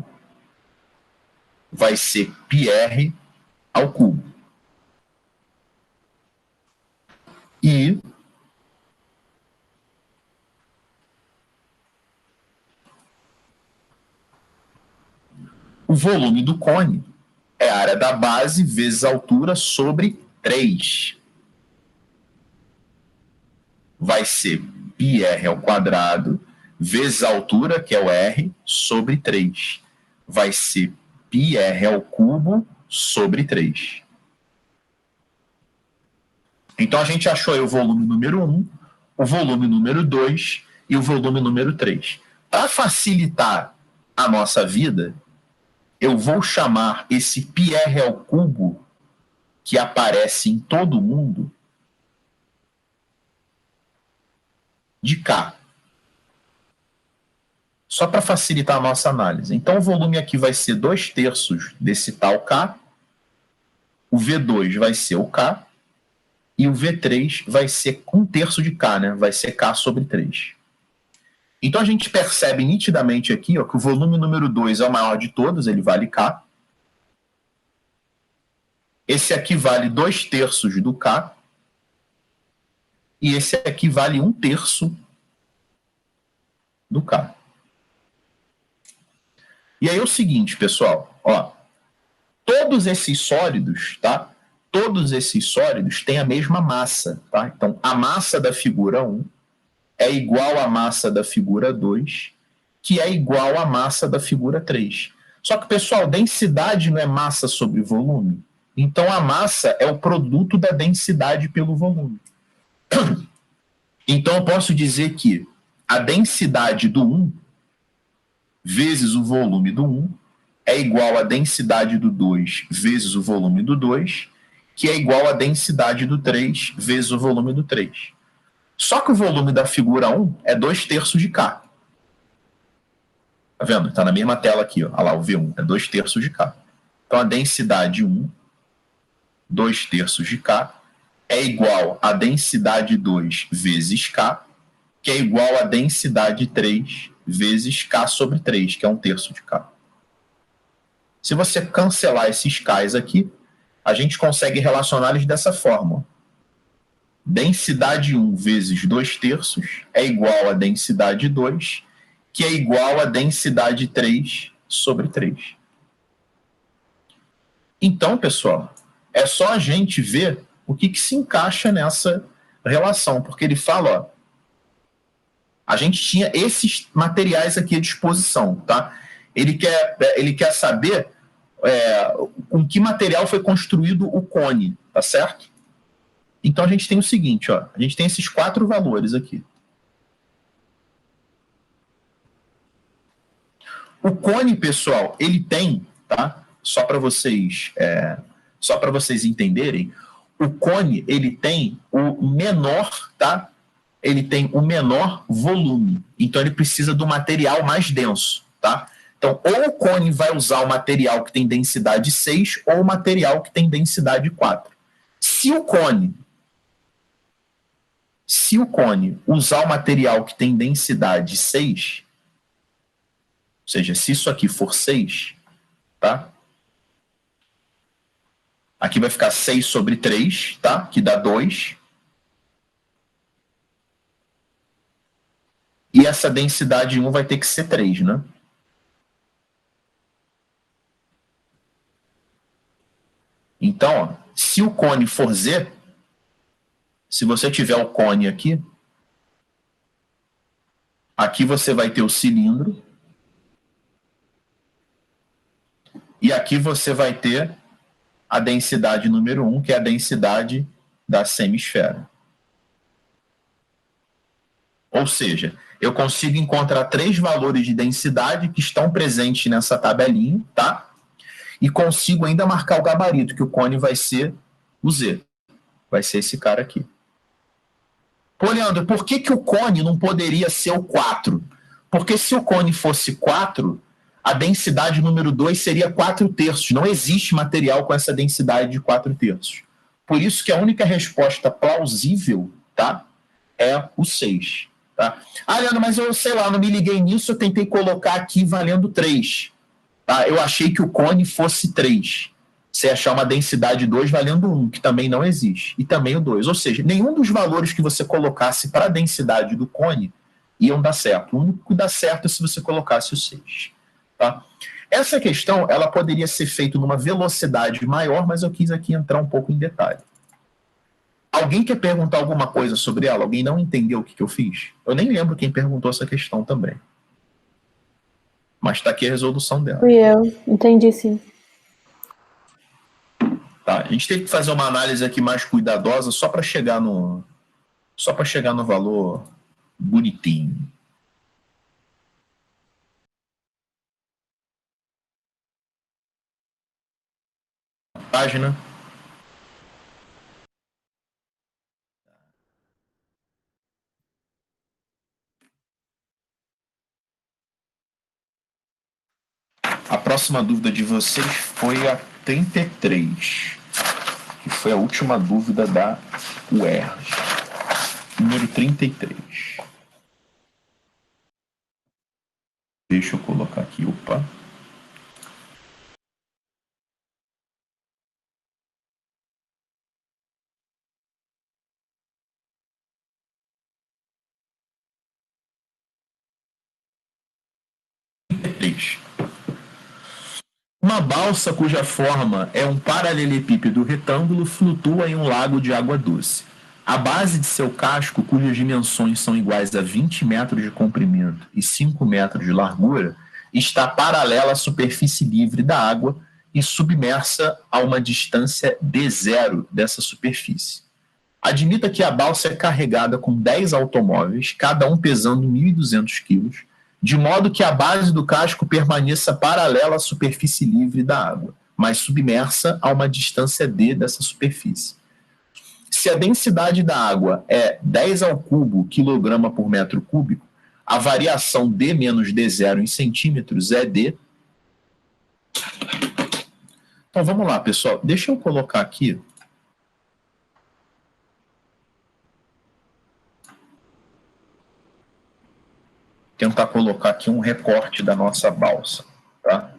Vai ser πr ao cubo. E o volume do cone é a área da base vezes a altura sobre 3. Vai ser πr ao quadrado vezes a altura, que é o r, sobre 3. Vai ser πr ao cubo sobre 3. Então a gente achou aí o volume número 1, o volume número 2 e o volume número 3. Para facilitar a nossa vida, eu vou chamar esse πr ao cubo, que aparece em todo mundo, de K. Só para facilitar a nossa análise. Então o volume aqui vai ser 2/3 desse tal K, o V2 vai ser o K, e o V3 vai ser 1/3 de K, né? Vai ser K sobre 3. Então a gente percebe nitidamente aqui, ó, que o volume número 2 é o maior de todos, ele vale K. Esse aqui vale 2/3 do K. E esse aqui vale 1/3 do K. E aí é o seguinte, pessoal, ó, todos esses sólidos, tá? Todos esses sólidos têm a mesma massa, tá? Então, a massa da figura 1 é igual à massa da figura 2, que é igual à massa da figura 3. Só que, pessoal, densidade não é massa sobre volume. Então, a massa é o produto da densidade pelo volume. Então, eu posso dizer que a densidade do 1 vezes o volume do 1 é igual à densidade do 2 vezes o volume do 2, que é igual à densidade do 3 vezes o volume do 3. Só que o volume da figura 1 é 2/3 de K. Tá vendo? Está na mesma tela aqui, ó. Olha lá, o V1 é 2/3 de K. Então, a densidade 1 2/3 de K é igual a densidade 2 vezes K, que é igual a densidade 3 vezes K sobre 3, que é 1/3 de K. Se você cancelar esses K's aqui, a gente consegue relacionar eles dessa forma. Densidade 1 vezes 2/3 é igual a densidade 2, que é igual a densidade 3 sobre 3. Então, pessoal, é só a gente ver o que se encaixa nessa relação, porque ele fala, ó, a gente tinha esses materiais aqui à disposição, tá? Ele quer saber com que material foi construído o cone, tá certo? Então a gente tem o seguinte, ó, a gente tem esses 4 valores aqui. O cone, pessoal, ele tem, tá? Só para vocês entenderem, o cone ele tem o menor, tá? Ele tem o menor volume. Então ele precisa do material mais denso, tá? Então, ou o cone vai usar o material que tem densidade 6 ou o material que tem densidade 4. Se o cone usar o material que tem densidade 6, ou seja, se isso aqui for 6, tá? Aqui vai ficar 6 sobre 3, tá? Que dá 2. E essa densidade 1 vai ter que ser 3, né? Então, ó, se o cone for Z, se você tiver o cone aqui você vai ter o cilindro, e aqui você vai ter a densidade número 1, que é a densidade da semisfera. Ou seja, eu consigo encontrar 3 valores de densidade que estão presentes nessa tabelinha, tá? E consigo ainda marcar o gabarito, que o cone vai ser o Z. Vai ser esse cara aqui. Pô, Leandro, por que o cone não poderia ser o 4? Porque se o cone fosse 4, a densidade número 2 seria 4/3. Não existe material com essa densidade de 4/3. Por isso que a única resposta plausível, tá, é o 6. Tá? Ah, Leandro, mas eu sei lá, não me liguei nisso, eu tentei colocar aqui valendo 3. Tá? Eu achei que o cone fosse 3. Você achar uma densidade 2 valendo 1, que também não existe. E também o 2. Ou seja, nenhum dos valores que você colocasse para a densidade do cone iam dar certo. O único que dá certo é se você colocasse o 6. Tá? Essa questão ela poderia ser feita numa velocidade maior, mas eu quis aqui entrar um pouco em detalhe. Alguém quer perguntar alguma coisa sobre ela? Alguém não entendeu o que eu fiz? Eu nem lembro quem perguntou essa questão também. Mas está aqui a resolução dela. Fui eu, entendi sim. Tá, a gente teve que fazer uma análise aqui mais cuidadosa só para chegar no valor bonitinho. Página. A próxima dúvida de vocês foi a 33, que foi a última dúvida da UERJ. Número 33. Deixa eu colocar aqui, opa. Uma balsa cuja forma é um paralelepípedo retângulo flutua em um lago de água doce. A base de seu casco, cujas dimensões são iguais a 20 metros de comprimento e 5 metros de largura, está paralela à superfície livre da água e submersa a uma distância d0 dessa superfície. Admita que a balsa é carregada com 10 automóveis, cada um pesando 1.200 quilos, de modo que a base do casco permaneça paralela à superfície livre da água, mas submersa a uma distância d dessa superfície. Se a densidade da água é 10 ao cubo quilograma por metro cúbico, a variação d menos d0 em centímetros é d. Então vamos lá, pessoal. Deixa eu colocar aqui tentar colocar aqui um recorte da nossa balsa, tá?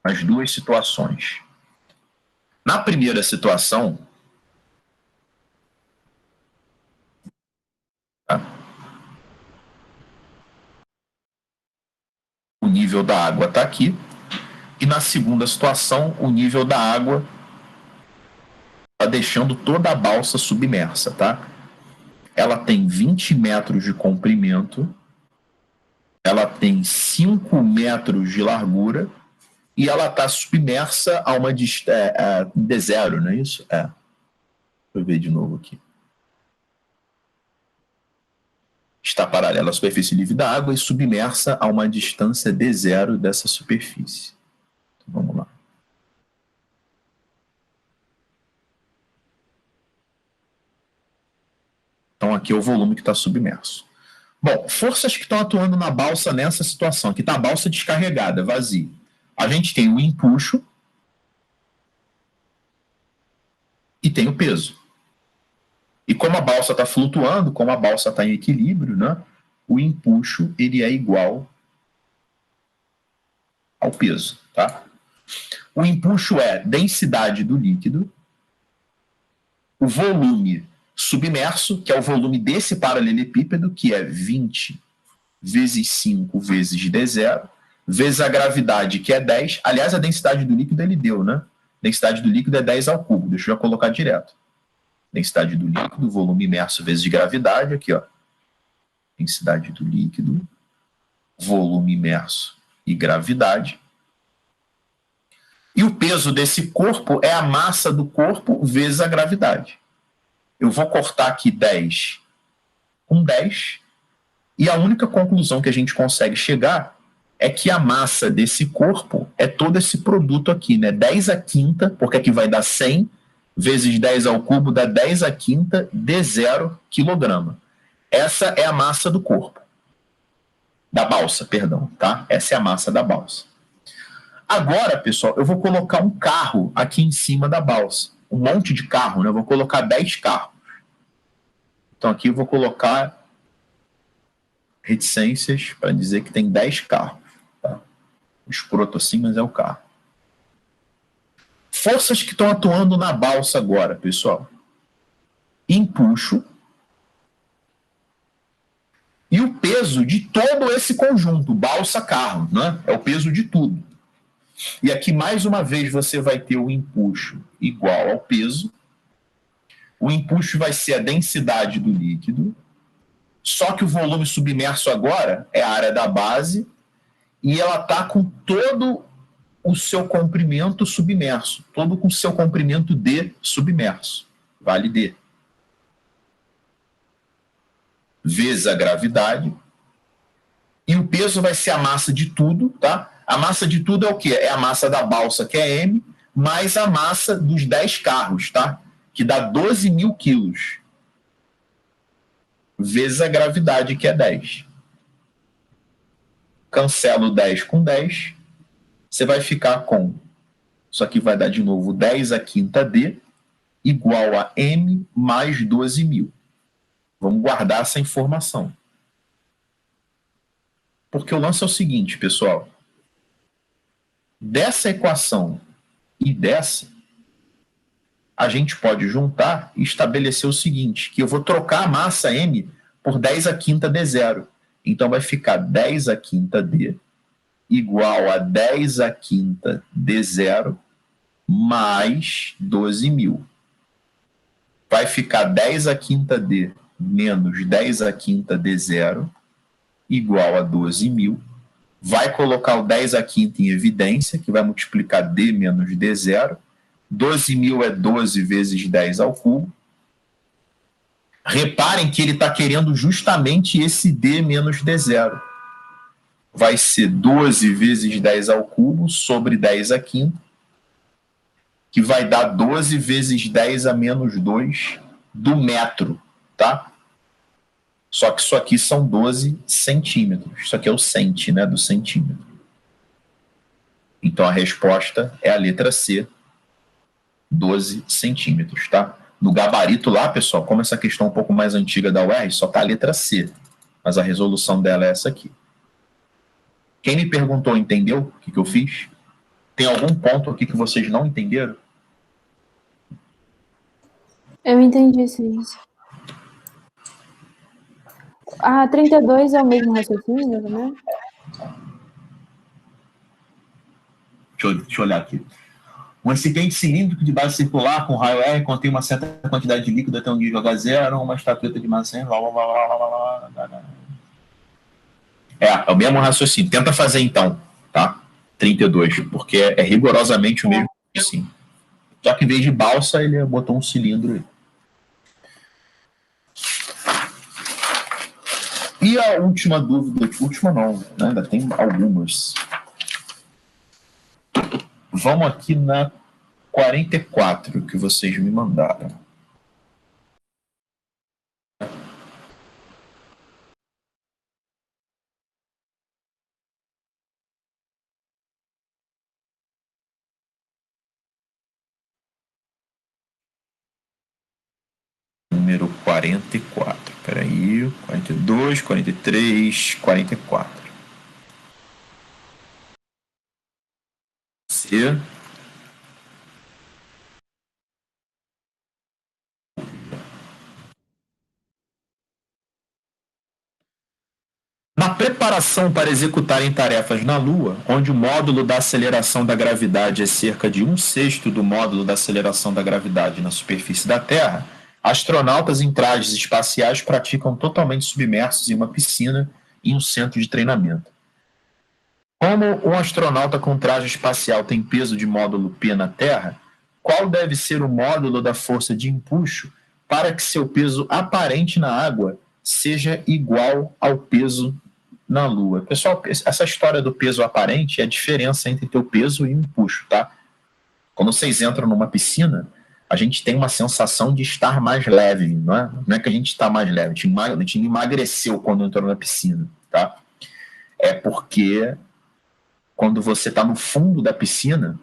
As duas situações. Na primeira situação, tá? O nível da água está aqui. E na segunda situação, o nível da água está deixando toda a balsa submersa, tá? Ela tem 20 metros de comprimento, ela tem 5 metros de largura e ela está submersa a uma D0, não é isso? Deixa eu ver de novo aqui. Está paralela à superfície livre da água e submersa a uma distância D0 dessa superfície. Então, vamos lá. Então, aqui é o volume que está submerso. Bom, forças que estão atuando na balsa nessa situação. Aqui está a balsa descarregada, vazia. A gente tem o empuxo e tem o peso. E como a balsa está flutuando, como a balsa está em equilíbrio, né, o empuxo ele é igual ao peso. Tá? O empuxo é densidade do líquido, o volume submerso, que é o volume desse paralelepípedo, que é 20 vezes 5 vezes D0, vezes a gravidade, que é 10. Aliás, a densidade do líquido ele deu, né? Densidade do líquido é 10 ao cubo. Deixa eu já colocar direto. Densidade do líquido, volume imerso vezes gravidade, aqui, ó. Densidade do líquido, volume imerso e gravidade. E o peso desse corpo é a massa do corpo vezes a gravidade. Eu vou cortar aqui 10 com 10, e a única conclusão que a gente consegue chegar é que a massa desse corpo é todo esse produto aqui, né? 10 à quinta, porque aqui vai dar 100, vezes 10 ao cubo dá 10 à quinta D0 quilograma. Essa é a massa do corpo. Da balsa, perdão, tá? Essa é a massa da balsa. Agora, pessoal, eu vou colocar um carro aqui em cima da balsa. Um monte de carro, né? Eu vou colocar 10 carros. Então aqui eu vou colocar reticências para dizer que tem 10 carros. Tá? Escroto assim, mas é o carro. Forças que estão atuando na balsa agora, pessoal. Empuxo e o peso de todo esse conjunto, balsa-carro, né? É o peso de tudo. E aqui, mais uma vez, você vai ter o empuxo igual ao peso. O empuxo vai ser a densidade do líquido, só que o volume submerso agora é a área da base e ela está com todo o seu comprimento submerso, todo com o seu comprimento D submerso, vale D. Vezes a gravidade. E o peso vai ser a massa de tudo, tá? A massa de tudo é o quê? É a massa da balsa, que é M, mais a massa dos 10 carros, tá? Que dá 12 mil quilos. Vezes a gravidade, que é 10. Cancelo 10 com 10. Você vai ficar com... Isso aqui vai dar de novo 10 à quinta D, igual a M mais 12 mil. Vamos guardar essa informação. Porque o lance é o seguinte, pessoal. Dessa equação e dessa, a gente pode juntar e estabelecer o seguinte, que eu vou trocar a massa M por 10 à quinta D0. Então vai ficar 10 à quinta D igual a 10 à quinta D0 mais 12 mil. Vai ficar 10 à quinta D menos 10 à quinta D0 igual a 12 mil. Vai colocar o 10 à quinta em evidência, que vai multiplicar D menos D0. 12 mil é 12 vezes 10 ao cubo. Reparem que ele está querendo justamente esse D menos D0. Vai ser 12 vezes 10 ao cubo sobre 10 à quinta, que vai dar 12 vezes 10 a menos 2 do metro, tá? Só que isso aqui são 12 centímetros. Isso aqui é o centi, né, do centímetro. Então a resposta é a letra C, 12 centímetros, tá? No gabarito lá, pessoal, como essa questão é um pouco mais antiga da UERJ, só tá a letra C. Mas a resolução dela é essa aqui. Quem me perguntou entendeu o que eu fiz? Tem algum ponto aqui que vocês não entenderam? Eu entendi, sim. A 32 é o mesmo raciocínio, mais ou menos? Deixa eu olhar aqui. Um recipiente cilíndrico de base circular com raio R contém uma certa quantidade de líquido até um nível H0, uma estatueta de massa. É o mesmo raciocínio. Tenta fazer então, tá? 32, porque é rigorosamente o mesmo raciocínio. Só que em vez de balsa, ele botou um cilindro aí. E a última dúvida, última não, né? Ainda tem algumas. Vamos aqui na 44 que vocês me mandaram. Número 44. Peraí. 42, 43, 44. C. Na preparação para executarem tarefas na Lua, onde o módulo da aceleração da gravidade é cerca de 1/6 do módulo da aceleração da gravidade na superfície da Terra, astronautas em trajes espaciais praticam totalmente submersos em uma piscina em um centro de treinamento. Como um astronauta com traje espacial tem peso de módulo P na Terra, qual deve ser o módulo da força de empuxo para que seu peso aparente na água seja igual ao peso na Lua? Pessoal, essa história do peso aparente é a diferença entre teu peso e o empuxo, tá? Quando vocês entram numa piscina, a gente tem uma sensação de estar mais leve, não é? Não é que a gente está mais leve, a gente emagreceu quando entrou na piscina, tá? É porque quando você está no fundo da piscina,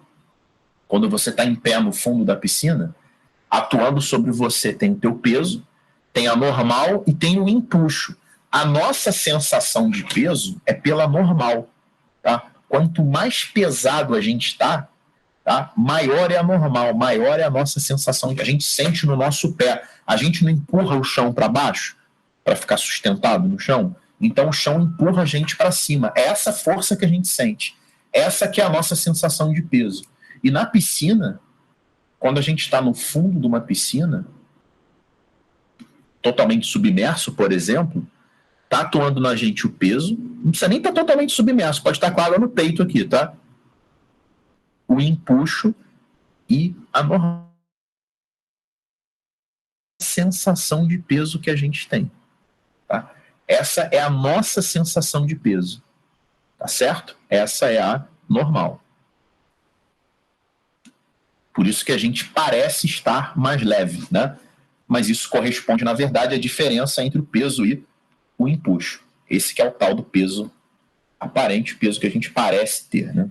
quando você está em pé no fundo da piscina, atuando sobre você tem o teu peso, tem a normal e tem o empuxo. A nossa sensação de peso é pela normal, tá? Quanto mais pesado a gente está, tá? Maior é a normal, maior é a nossa sensação que a gente sente no nosso pé. A gente não empurra o chão para baixo para ficar sustentado no chão, então o chão empurra a gente para cima. É essa força que a gente sente. Essa que é a nossa sensação de peso. E na piscina, quando a gente está no fundo de uma piscina, totalmente submerso, por exemplo, está atuando na gente o peso, não precisa nem estar totalmente submerso, pode estar com a água no peito aqui, tá? O empuxo e a normal sensação de peso que a gente tem, tá? Essa é a nossa sensação de peso, tá certo? Essa é a normal. Por isso que a gente parece estar mais leve, né? Mas isso corresponde, na verdade, à diferença entre o peso e o empuxo. Esse que é o tal do peso aparente, o peso que a gente parece ter, né?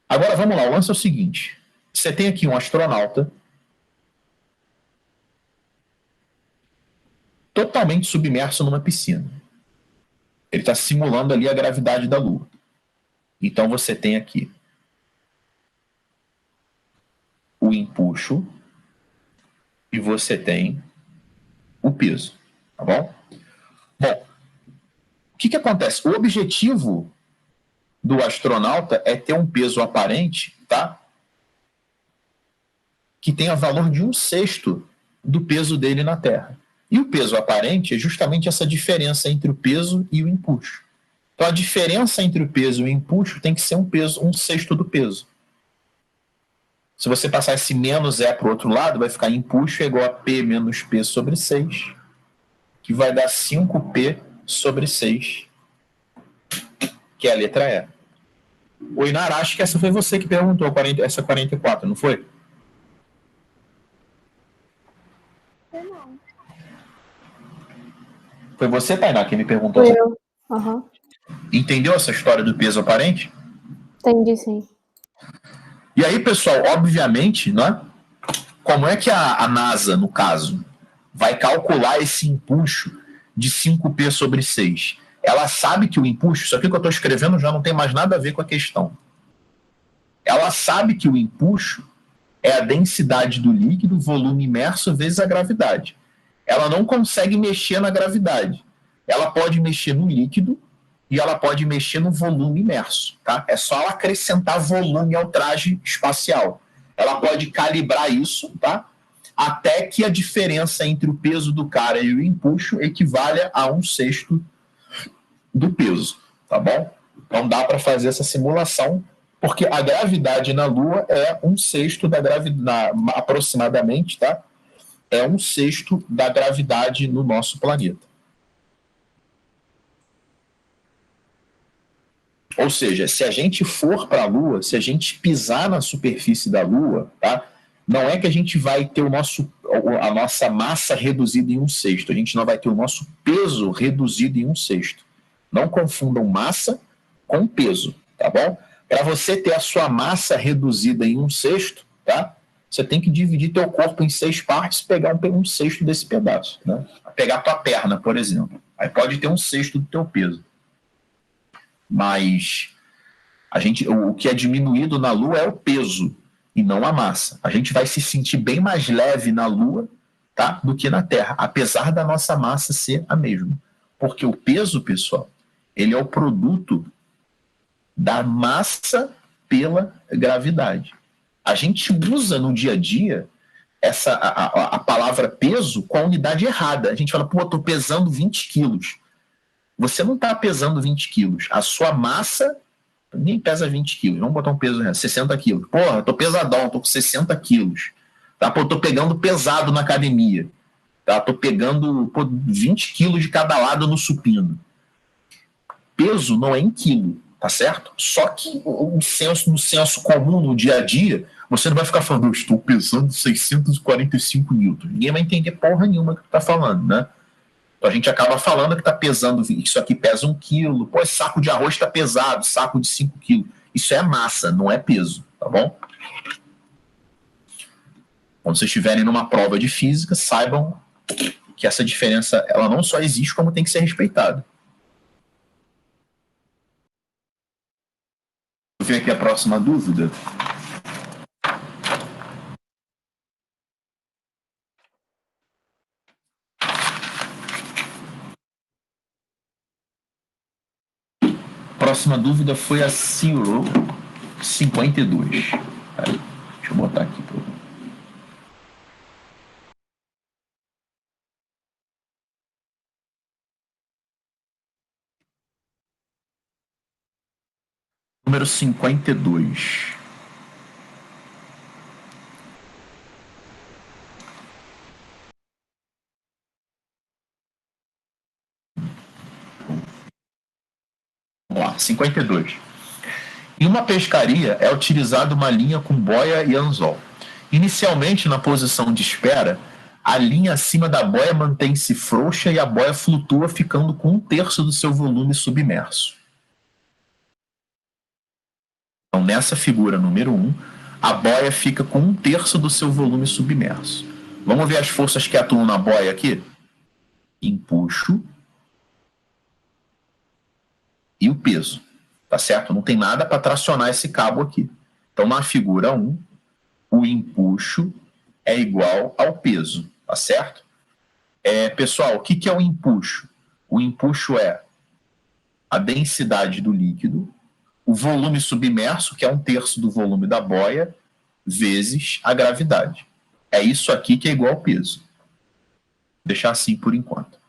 Agora, vamos lá, o lance é o seguinte. Você tem aqui um astronauta totalmente submerso numa piscina. Ele está simulando ali a gravidade da Lua. Então, você tem aqui o empuxo e você tem o peso, tá bom? Bom, o que acontece? O objetivo do astronauta é ter um peso aparente, tá? Que tenha valor de 1/6 do peso dele na Terra. E o peso aparente é justamente essa diferença entre o peso e o empuxo. Então a diferença entre o peso e o empuxo tem que ser um peso, 1/6 do peso. Se você passar esse menos para o outro lado, vai ficar empuxo é igual a P menos P sobre 6, que vai dar 5P sobre 6, que é a letra E. O Inara, acho que essa foi você que perguntou, essa 44, não foi? Não. Foi você, Tainá, que me perguntou? Foi eu. Aham. Entendeu essa história do peso aparente? Entendi, sim. E aí, pessoal, obviamente, né, como é que a NASA, no caso, vai calcular esse empuxo de 5P sobre 6? Ela sabe que o empuxo, isso aqui que eu estou escrevendo já não tem mais nada a ver com a questão. Ela sabe que o empuxo é a densidade do líquido, volume imerso vezes a gravidade. Ela não consegue mexer na gravidade. Ela pode mexer no líquido e ela pode mexer no volume imerso. Tá? É só ela acrescentar volume ao traje espacial. Ela pode calibrar isso, tá? Até que a diferença entre o peso do cara e o empuxo equivalha a 1/6 do peso. Tá bom? Então dá para fazer essa simulação, porque a gravidade na Lua é 1/6 da gravidade, aproximadamente, tá? É 1/6 da gravidade no nosso planeta. Ou seja, se a gente for para a Lua, se a gente pisar na superfície da Lua, tá? Não é que a gente vai ter a nossa massa reduzida em 1/6, a gente não vai ter o nosso peso reduzido em 1/6. Não confundam massa com peso, tá bom? Para você ter a sua massa reduzida em 1/6, tá? Você tem que dividir teu corpo em 6 partes e pegar 1/6 desse pedaço, né? Pegar tua perna, por exemplo. Aí pode ter 1/6 do teu peso. Mas o que é diminuído na Lua é o peso e não a massa. A gente vai se sentir bem mais leve na Lua, tá, do que na Terra, apesar da nossa massa ser a mesma. Porque o peso, pessoal, ele é o produto da massa pela gravidade. A gente usa no dia a dia a palavra peso com a unidade errada. A gente fala, pô, estou pesando 20 quilos. Você não está pesando 20 quilos. A sua massa nem pesa 20 quilos. Vamos botar um peso, 60 quilos. Porra, tô pesadão, tô com 60 quilos. Tá? Pô, tô pegando pesado na academia. Tá? Tô pegando 20 quilos de cada lado no supino. Peso não é em quilo, tá certo? Só que no senso comum, no dia a dia, você não vai ficar falando, eu estou pesando 645 newtons. Ninguém vai entender porra nenhuma que tu tá falando, né? Então a gente acaba falando que está pesando, isso aqui pesa 1 quilo, pô, esse saco de arroz está pesado, saco de 5 quilos. Isso é massa, não é peso, tá bom? Quando vocês estiverem numa prova de física, saibam que essa diferença, ela não só existe, como tem que ser respeitada. Vou ver aqui a próxima dúvida. Próxima dúvida foi a Zero 52. Aí, deixa eu botar aqui para número 52. Vamos lá, 52. Em uma pescaria é utilizada uma linha com boia e anzol. Inicialmente, na posição de espera, a linha acima da boia mantém-se frouxa e a boia flutua, ficando com 1/3 do seu volume submerso. Então, nessa figura número 1, a boia fica com 1/3 do seu volume submerso. Vamos ver as forças que atuam na boia aqui? Empuxo e o peso. Tá certo? Não tem nada para tracionar esse cabo aqui. Então, na figura 1, o empuxo é igual ao peso, tá certo? Pessoal, o que é o empuxo? O empuxo é a densidade do líquido, o volume submerso, que é 1/3 do volume da boia, vezes a gravidade. É isso aqui que é igual ao peso. Vou deixar assim por enquanto.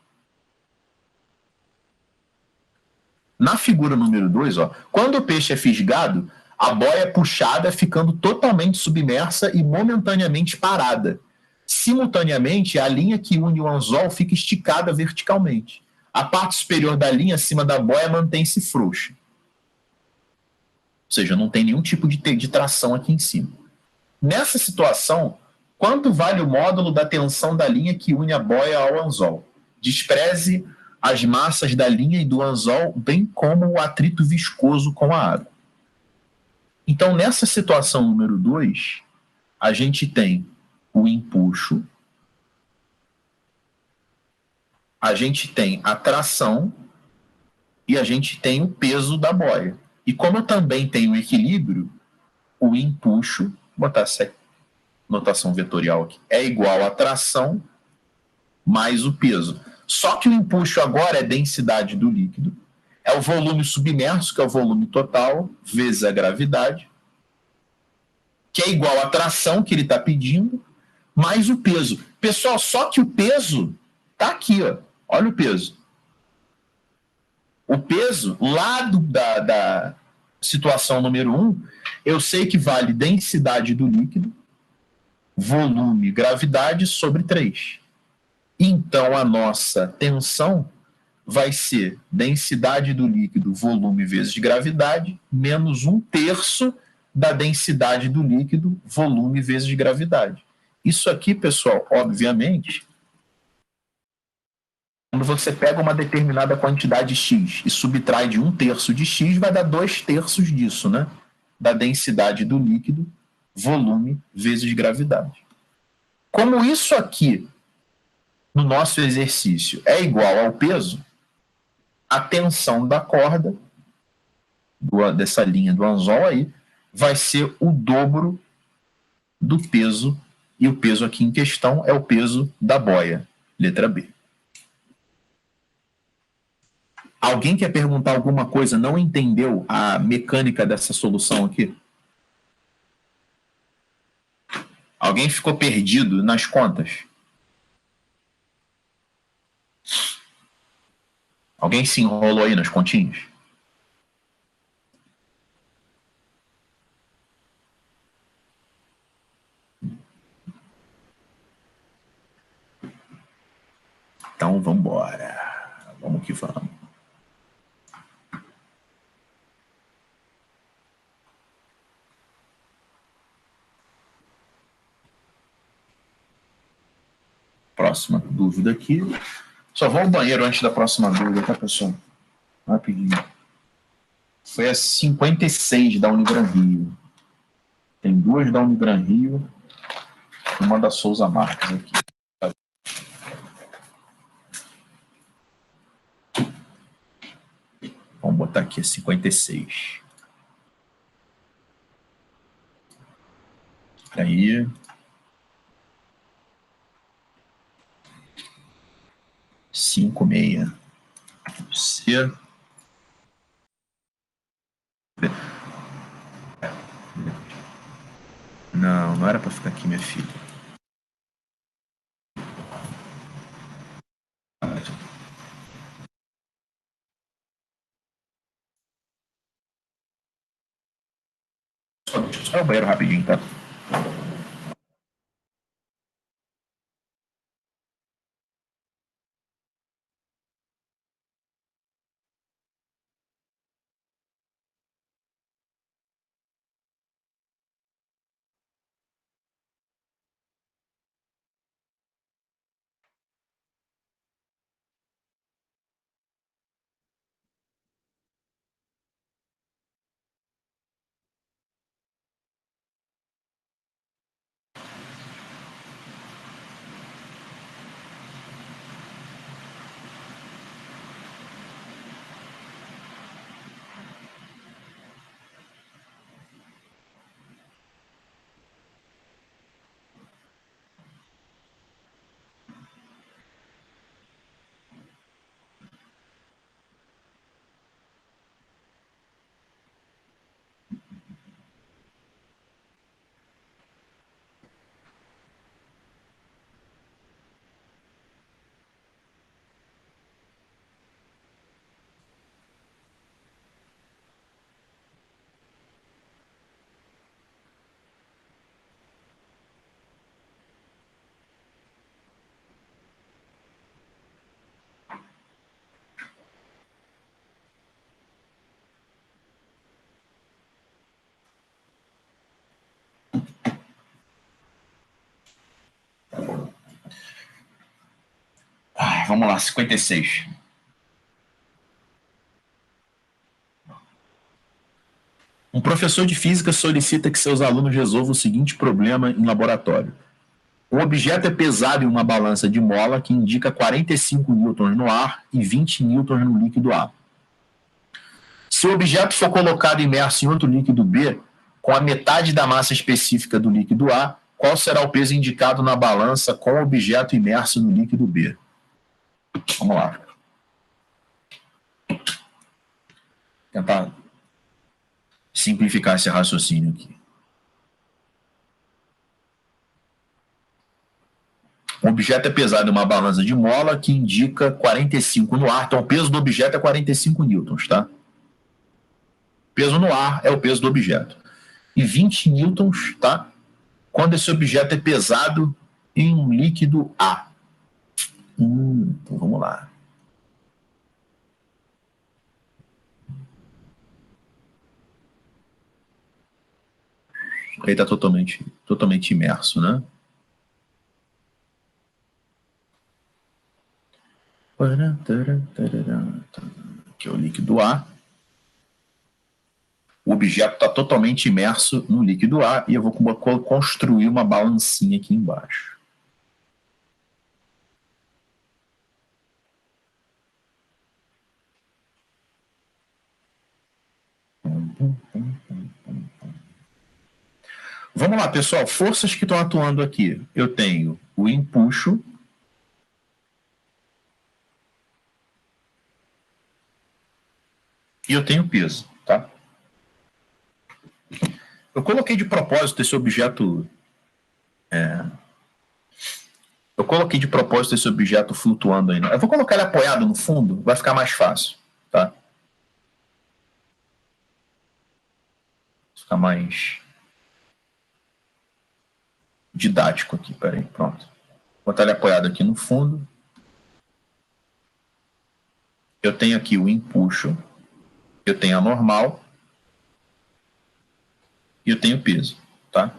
Na figura número 2, quando o peixe é fisgado, a boia é puxada ficando totalmente submersa e momentaneamente parada. Simultaneamente, a linha que une o anzol fica esticada verticalmente. A parte superior da linha, acima da boia, mantém-se frouxa. Ou seja, não tem nenhum tipo de tração aqui em cima. Nessa situação, quanto vale o módulo da tensão da linha que une a boia ao anzol? Despreze as massas da linha e do anzol, bem como o atrito viscoso com a água. Então, nessa situação número 2, a gente tem o empuxo a gente tem a tração e a gente tem o peso da boia. E como eu também tenho o equilíbrio, o empuxo, vou botar essa notação vetorial aqui, é igual a tração mais o peso. Só que o empuxo agora é densidade do líquido, é o volume submerso, que é o volume total, vezes a gravidade, que é igual à tração que ele está pedindo, mais o peso. Pessoal, só que o peso está aqui, ó. Olha o peso. O peso, lá da situação número 1, eu sei que vale densidade do líquido, volume, gravidade sobre 3. Então, a nossa tensão vai ser densidade do líquido, volume vezes gravidade, menos 1/3 da densidade do líquido, volume vezes gravidade. Isso aqui, pessoal, obviamente, quando você pega uma determinada quantidade X e subtrai de 1/3 de X, vai dar 2/3 disso, né? Da densidade do líquido, volume vezes gravidade. Como isso aqui, no nosso exercício, é igual ao peso, a tensão da corda, dessa linha do anzol aí, vai ser o dobro do peso, e o peso aqui em questão é o peso da boia, letra B. Alguém quer perguntar alguma coisa, não entendeu a mecânica dessa solução aqui? Alguém ficou perdido nas contas? Alguém se enrolou aí nas continhas? Então, vamos embora. Vamos que vamos. Próxima dúvida aqui. Só vou ao banheiro antes da próxima dúvida, tá, pessoal? Rapidinho. Foi a 56 da Unigran Rio. Tem 2 da Unigran Rio e uma da Souza Marques aqui. Vamos botar aqui a 56. Aí. Cinco meia. C. Não, não era para ficar aqui, minha filha. Deixa eu só ir ao banheiro rapidinho, tá? Vamos lá, 56. Um professor de física solicita que seus alunos resolvam o seguinte problema em laboratório. Um objeto é pesado em uma balança de mola que indica 45 newtons no ar e 20 newtons no líquido A. Se o objeto for colocado imerso em outro líquido B, com a metade da massa específica do líquido A, qual será o peso indicado na balança com o objeto imerso no líquido B? Vamos lá. Tentar simplificar esse raciocínio aqui. O objeto é pesado em uma balança de mola que indica 45 no ar. Então, o peso do objeto é 45 newtons, tá? Peso no ar é o peso do objeto. E 20 newtons, tá? Quando esse objeto é pesado em um líquido A. Então, vamos lá. Ele está totalmente imerso, né? Aqui é o líquido A. O objeto está totalmente imerso no líquido A e eu vou construir uma balancinha aqui embaixo. Vamos lá, pessoal. Forças que estão atuando aqui. Eu tenho o empuxo. E eu tenho peso, tá? Eu coloquei de propósito esse objeto... Eu coloquei de propósito esse objeto flutuando aí. Eu vou colocar ele apoiado no fundo, vai ficar mais fácil, tá? Vai ficar mais didático aqui, peraí, pronto. Vou botar ele apoiado aqui no fundo. Eu tenho aqui o empuxo, eu tenho a normal e eu tenho o peso, tá?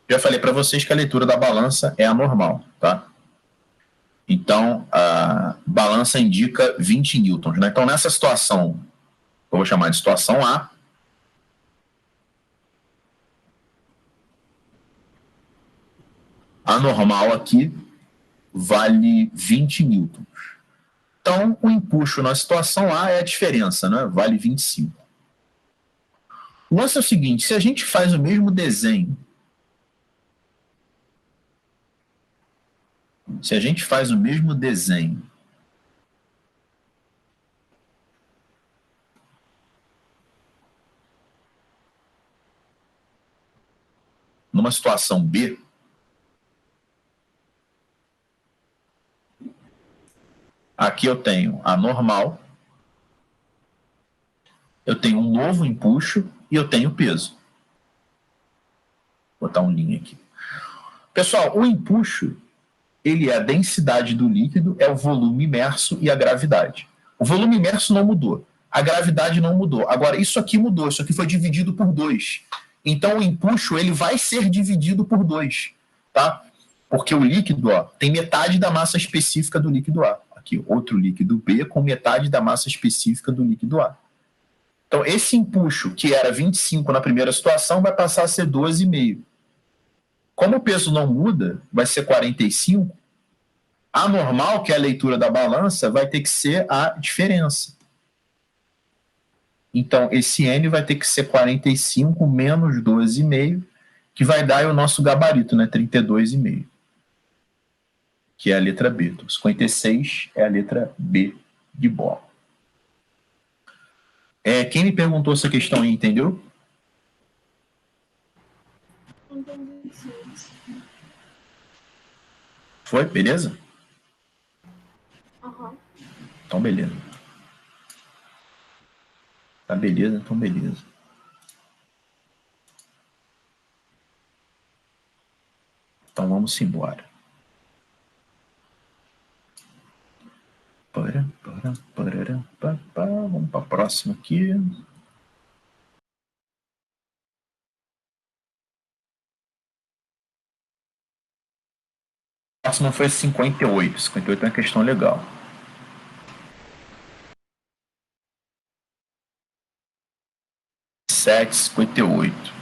Já falei para vocês que a leitura da balança é a normal, tá? Então, a balança indica 20 newtons, né? Então, nessa situação, eu vou chamar de situação A, a normal aqui vale 20 newtons. Então, o empuxo na situação A é a diferença, né? Vale 25. O lance é o seguinte, se a gente faz o mesmo desenho, numa situação B, aqui eu tenho a normal, eu tenho um novo empuxo e eu tenho peso. Vou botar um linha aqui. Pessoal, o empuxo, ele é a densidade do líquido, é o volume imerso e a gravidade. O volume imerso não mudou, a gravidade não mudou. Agora, isso aqui mudou, isso aqui foi dividido por 2. Então, o empuxo ele vai ser dividido por 2, tá? Porque o líquido tem metade da massa específica do líquido A. Aqui, outro líquido B com metade da massa específica do líquido A. Então, esse empuxo, que era 25 na primeira situação, vai passar a ser 12,5. Como o peso não muda, vai ser 45. A normal, que é a leitura da balança, vai ter que ser a diferença. Então, esse N vai ter que ser 45 menos 12,5, que vai dar o nosso gabarito, né? 32,5. Que é a letra B. Então, 56 é a letra B de bola. Quem me perguntou essa questão aí, entendeu? Entendi, sim. Foi? Beleza? Aham. Então, beleza. Tá beleza? Então, beleza. Então, vamos embora. Vamos para a próxima aqui. A próxima foi 58. 58 é uma questão legal. 58.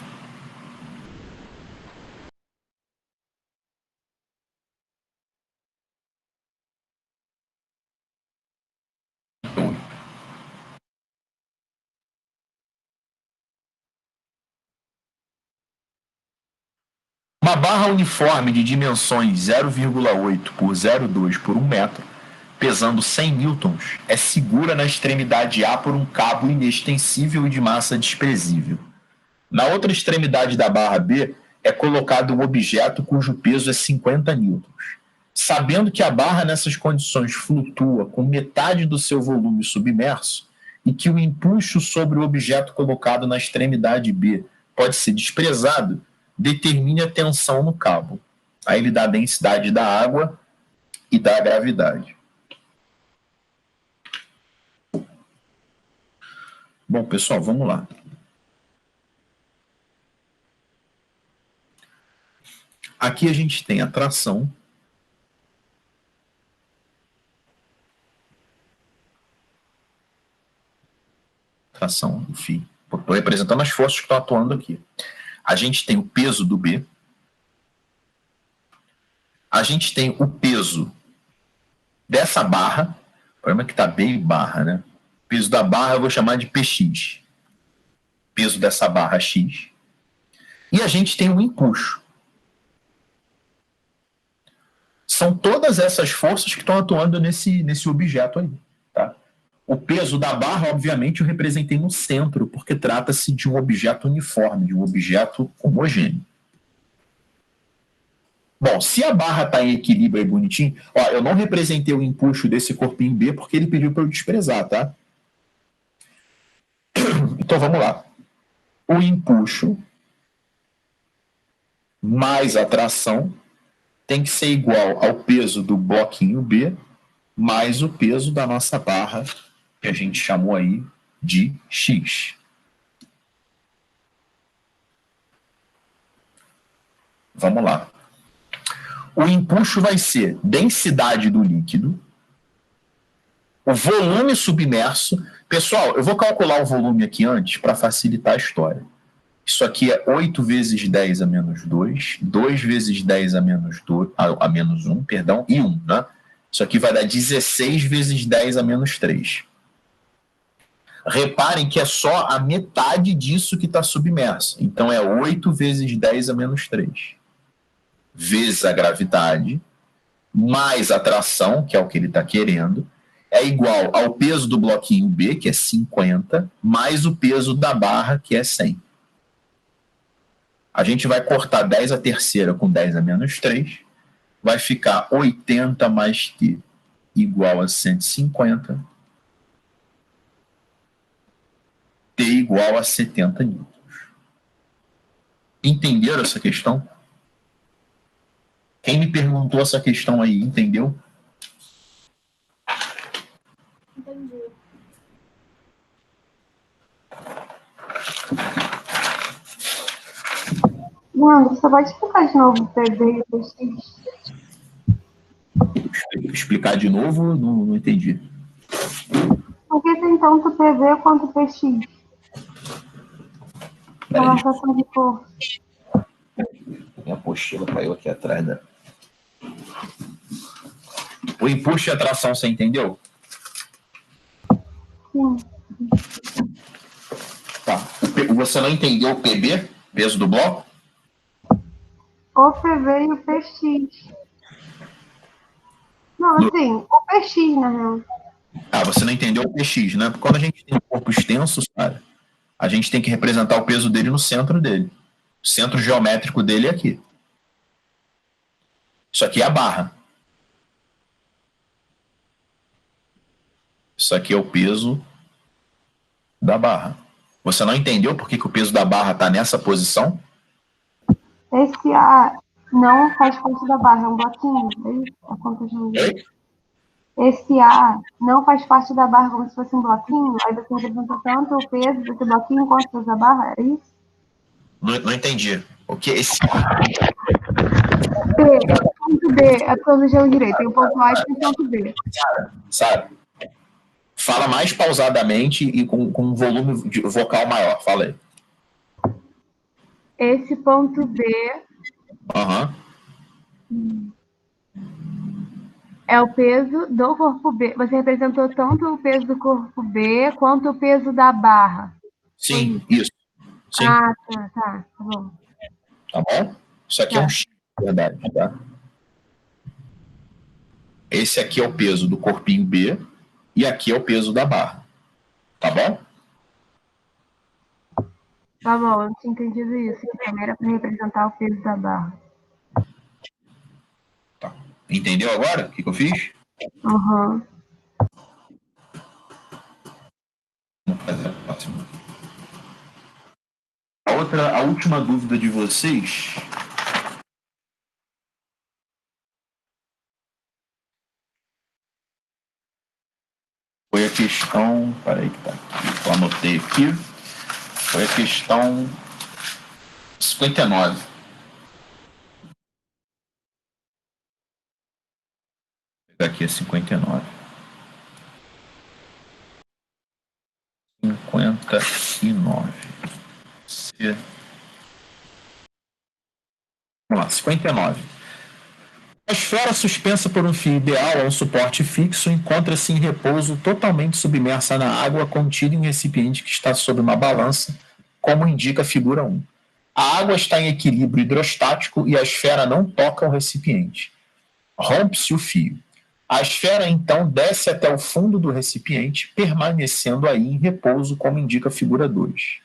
Uma barra uniforme de dimensões 0,8 por 0,2 por 1 metro, pesando 100 newtons, é segura na extremidade A por um cabo inextensível e de massa desprezível. Na outra extremidade da barra B é colocado um objeto cujo peso é 50 newtons. Sabendo que a barra nessas condições flutua com metade do seu volume submerso e que o empuxo sobre o objeto colocado na extremidade B pode ser desprezado, determine a tensão no cabo. Aí ele dá a densidade da água e dá a gravidade. Bom, pessoal, vamos lá. Aqui a gente tem a tração. Tração, enfim. Estou representando as forças que estão atuando aqui. A gente tem o peso do B. A gente tem o peso dessa barra. O problema é que está B e barra, né? O peso da barra eu vou chamar de PX. Peso dessa barra X. E a gente tem o empuxo. São todas essas forças que estão atuando nesse objeto aí, tá? O peso da barra, obviamente, eu representei no centro, porque trata-se de um objeto uniforme, de um objeto homogêneo. Bom, se a barra está em equilíbrio aí bonitinho, ó, eu não representei o empuxo desse corpinho B porque ele pediu para eu desprezar, tá? Então vamos lá. O empuxo mais a tração tem que ser igual ao peso do bloquinho B mais o peso da nossa barra, que a gente chamou aí de X. Vamos lá. O empuxo vai ser densidade do líquido, o volume submerso. Pessoal, eu vou calcular o volume aqui antes para facilitar a história. Isso aqui é 8 vezes 10 a menos 2, 2 vezes 10 a menos 2, a menos 1, perdão, e 1, né? Isso aqui vai dar 16 vezes 10 a menos 3. Reparem que é só a metade disso que está submerso. Então é 8 vezes 10 a menos 3. Vezes a gravidade, mais a tração, que é o que ele está querendo, é igual ao peso do bloquinho B, que é 50, mais o peso da barra, que é 100. A gente vai cortar 10 a terceira com 10 a menos 3, vai ficar 80 mais Q igual a 150, T igual a 70 newtons. Entenderam essa questão? Quem me perguntou essa questão aí, entendeu? Entendi. Leandro, você pode explicar de novo o PV e o PX? Explicar de novo? Não entendi. Por que tem tanto PV quanto PX? Relação de força. Minha apostila caiu aqui atrás da... O empuxo e a tração, você entendeu? Sim. Tá. Você não entendeu o PB, peso do bloco? O PV e o PX. Não, assim, o PX, na real. Ah, você não entendeu o PX, né? Porque quando a gente tem um corpo extenso, cara, a gente tem que representar o peso dele no centro dele. O centro geométrico dele é aqui. Isso aqui é a barra. Isso aqui é o peso da barra. Você não entendeu por que o peso da barra está nessa posição? Esse A não faz parte da barra, é um bloquinho. É isso? A conta de luz. Esse A não faz parte da barra como se fosse um bloquinho. Aí você representa tanto o peso desse bloquinho quanto o peso da barra, é isso? Não entendi. O que é esse? B, ponto B, é porque eu não gelo direito. Tem o ponto A e tem o ponto B. Sabe? Fala mais pausadamente e com um volume vocal maior. Fala aí. Esse ponto B é o peso do corpo B. Você representou tanto o peso do corpo B quanto o peso da barra. Sim, isso. Sim. Ah, tá bom. Tá bom? Isso aqui é um X, na verdade, tá? Esse aqui é o peso do corpinho B e aqui é o peso da barra. Tá bom? Tá bom, eu não tinha entendido isso. Que também era para representar o peso da barra. Tá. Entendeu agora o que eu fiz? Uhum. Vamos fazer a próxima. A última dúvida de vocês foi a questão. Peraí, que tá aqui. Eu anotei aqui. Foi a questão 59. Vou pegar aqui a 59. 59. Vamos lá, 59. A esfera suspensa por um fio ideal a um suporte fixo encontra-se em repouso totalmente submersa na água contida em um recipiente que está sob uma balança, como indica a figura 1. A água está em equilíbrio hidrostático e a esfera não toca o recipiente. Rompe-se o fio. A esfera então desce até o fundo do recipiente, permanecendo aí em repouso, como indica a figura 2.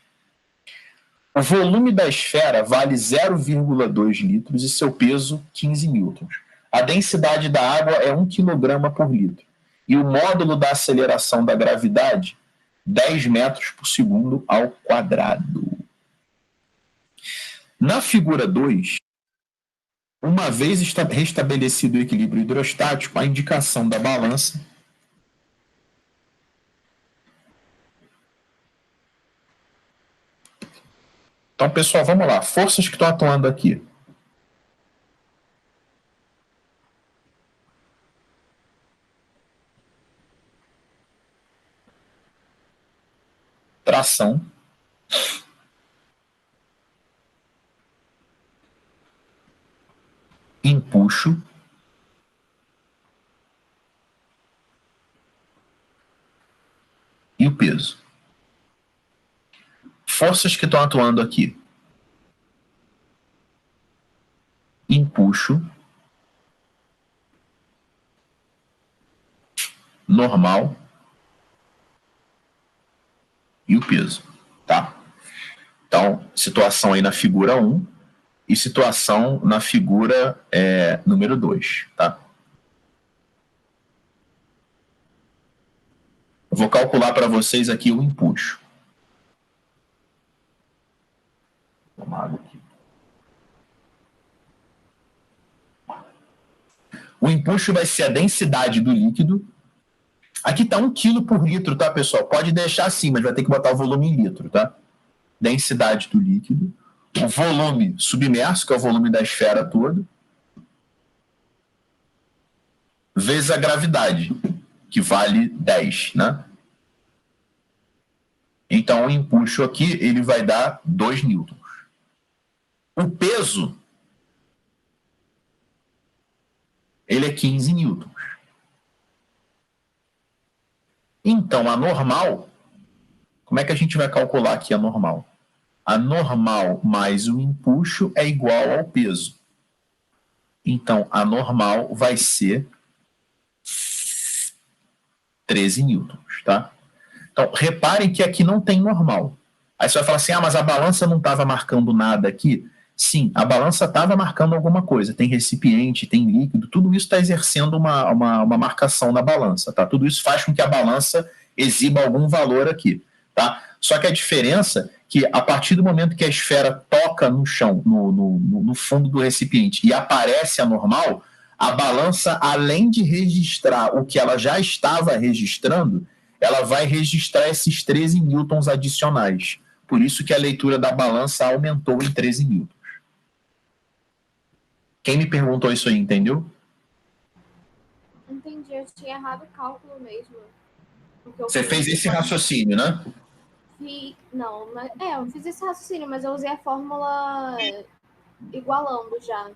O volume da esfera vale 0,2 litros e seu peso 15 newtons. A densidade da água é 1 kg por litro. E o módulo da aceleração da gravidade, 10 metros por segundo ao quadrado. Na figura 2, uma vez restabelecido o equilíbrio hidrostático, a indicação da balança Então, pessoal, vamos lá. Forças que estão atuando aqui. Tração. Empuxo. E o peso. Forças que estão atuando aqui. Empuxo. Normal. E o peso. Tá? Então, situação aí na figura 1 e situação na figura número 2. Tá? Eu vou calcular para vocês aqui o empuxo. Vou tomar água aqui. O empuxo vai ser a densidade do líquido. Aqui está 1 kg por litro, tá, pessoal? Pode deixar assim, mas vai ter que botar o volume em litro, tá? Densidade do líquido. O volume submerso, que é o volume da esfera toda. Vezes a gravidade, que vale 10, né? Então, o empuxo aqui, ele vai dar 2 newtons. O peso, ele é 15 newtons. Então, a normal, como é que a gente vai calcular aqui a normal? A normal mais o empuxo é igual ao peso. Então, a normal vai ser 13 newtons, tá? Então, reparem que aqui não tem normal. Aí você vai falar assim, mas a balança não estava marcando nada aqui? Sim, a balança estava marcando alguma coisa. Tem recipiente, tem líquido, tudo isso está exercendo uma marcação na balança, tá? Tudo isso faz com que a balança exiba algum valor aqui, tá? Só que a diferença é que a partir do momento que a esfera toca no chão, no fundo do recipiente e aparece a normal, a balança, além de registrar o que ela já estava registrando, ela vai registrar esses 13 newtons adicionais. Por isso que a leitura da balança aumentou em 13 newtons. Quem me perguntou isso aí, entendeu? Entendi, eu tinha errado o cálculo mesmo. Você fez esse raciocínio, né? Não, mas, eu fiz esse raciocínio, mas eu usei a fórmula igualando já.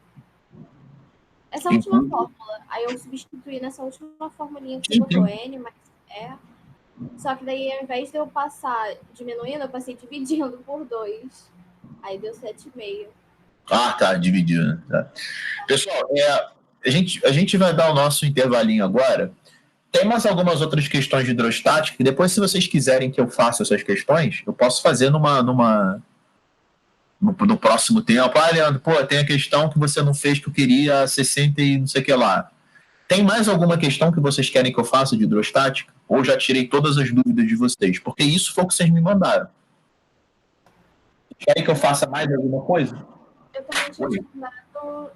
Essa última fórmula, aí eu substituí nessa última formulinha que você botou N, mas Só que daí, ao invés de eu passar diminuindo, eu passei dividindo por 2. Aí deu 7,5. Ah, tá, dividido, né? Tá. Pessoal, a gente vai dar o nosso intervalinho agora. Tem mais algumas outras questões de hidrostática, que depois, se vocês quiserem que eu faça essas questões, eu posso fazer no próximo tempo. Ah, Leandro, tem a questão que você não fez que eu queria 60 e não sei o que lá. Tem mais alguma questão que vocês querem que eu faça de hidrostática? Ou já tirei todas as dúvidas de vocês? Porque isso foi o que vocês me mandaram. Querem que eu faça mais alguma coisa? Eu também tinha mandado...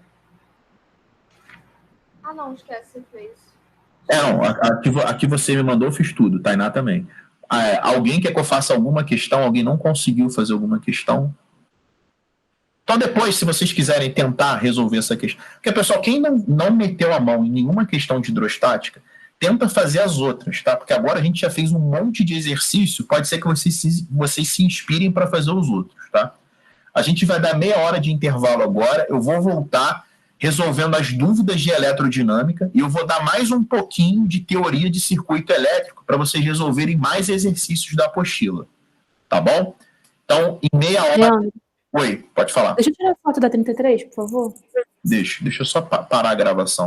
Ah, não, esquece, você fez. Não, aqui você me mandou, eu fiz tudo, Tainá também. Alguém quer que eu faça alguma questão? Alguém não conseguiu fazer alguma questão? Então depois, se vocês quiserem tentar resolver essa questão... Porque, pessoal, quem não meteu a mão em nenhuma questão de hidrostática, tenta fazer as outras, tá? Porque agora a gente já fez um monte de exercício, pode ser que vocês se inspirem para fazer os outros, tá? A gente vai dar meia hora de intervalo agora, eu vou voltar resolvendo as dúvidas de eletrodinâmica e eu vou dar mais um pouquinho de teoria de circuito elétrico para vocês resolverem mais exercícios da apostila, tá bom? Então, em meia hora... Leandro, Oi, pode falar. deixa eu tirar a foto da 33, por favor. Deixa eu só parar a gravação.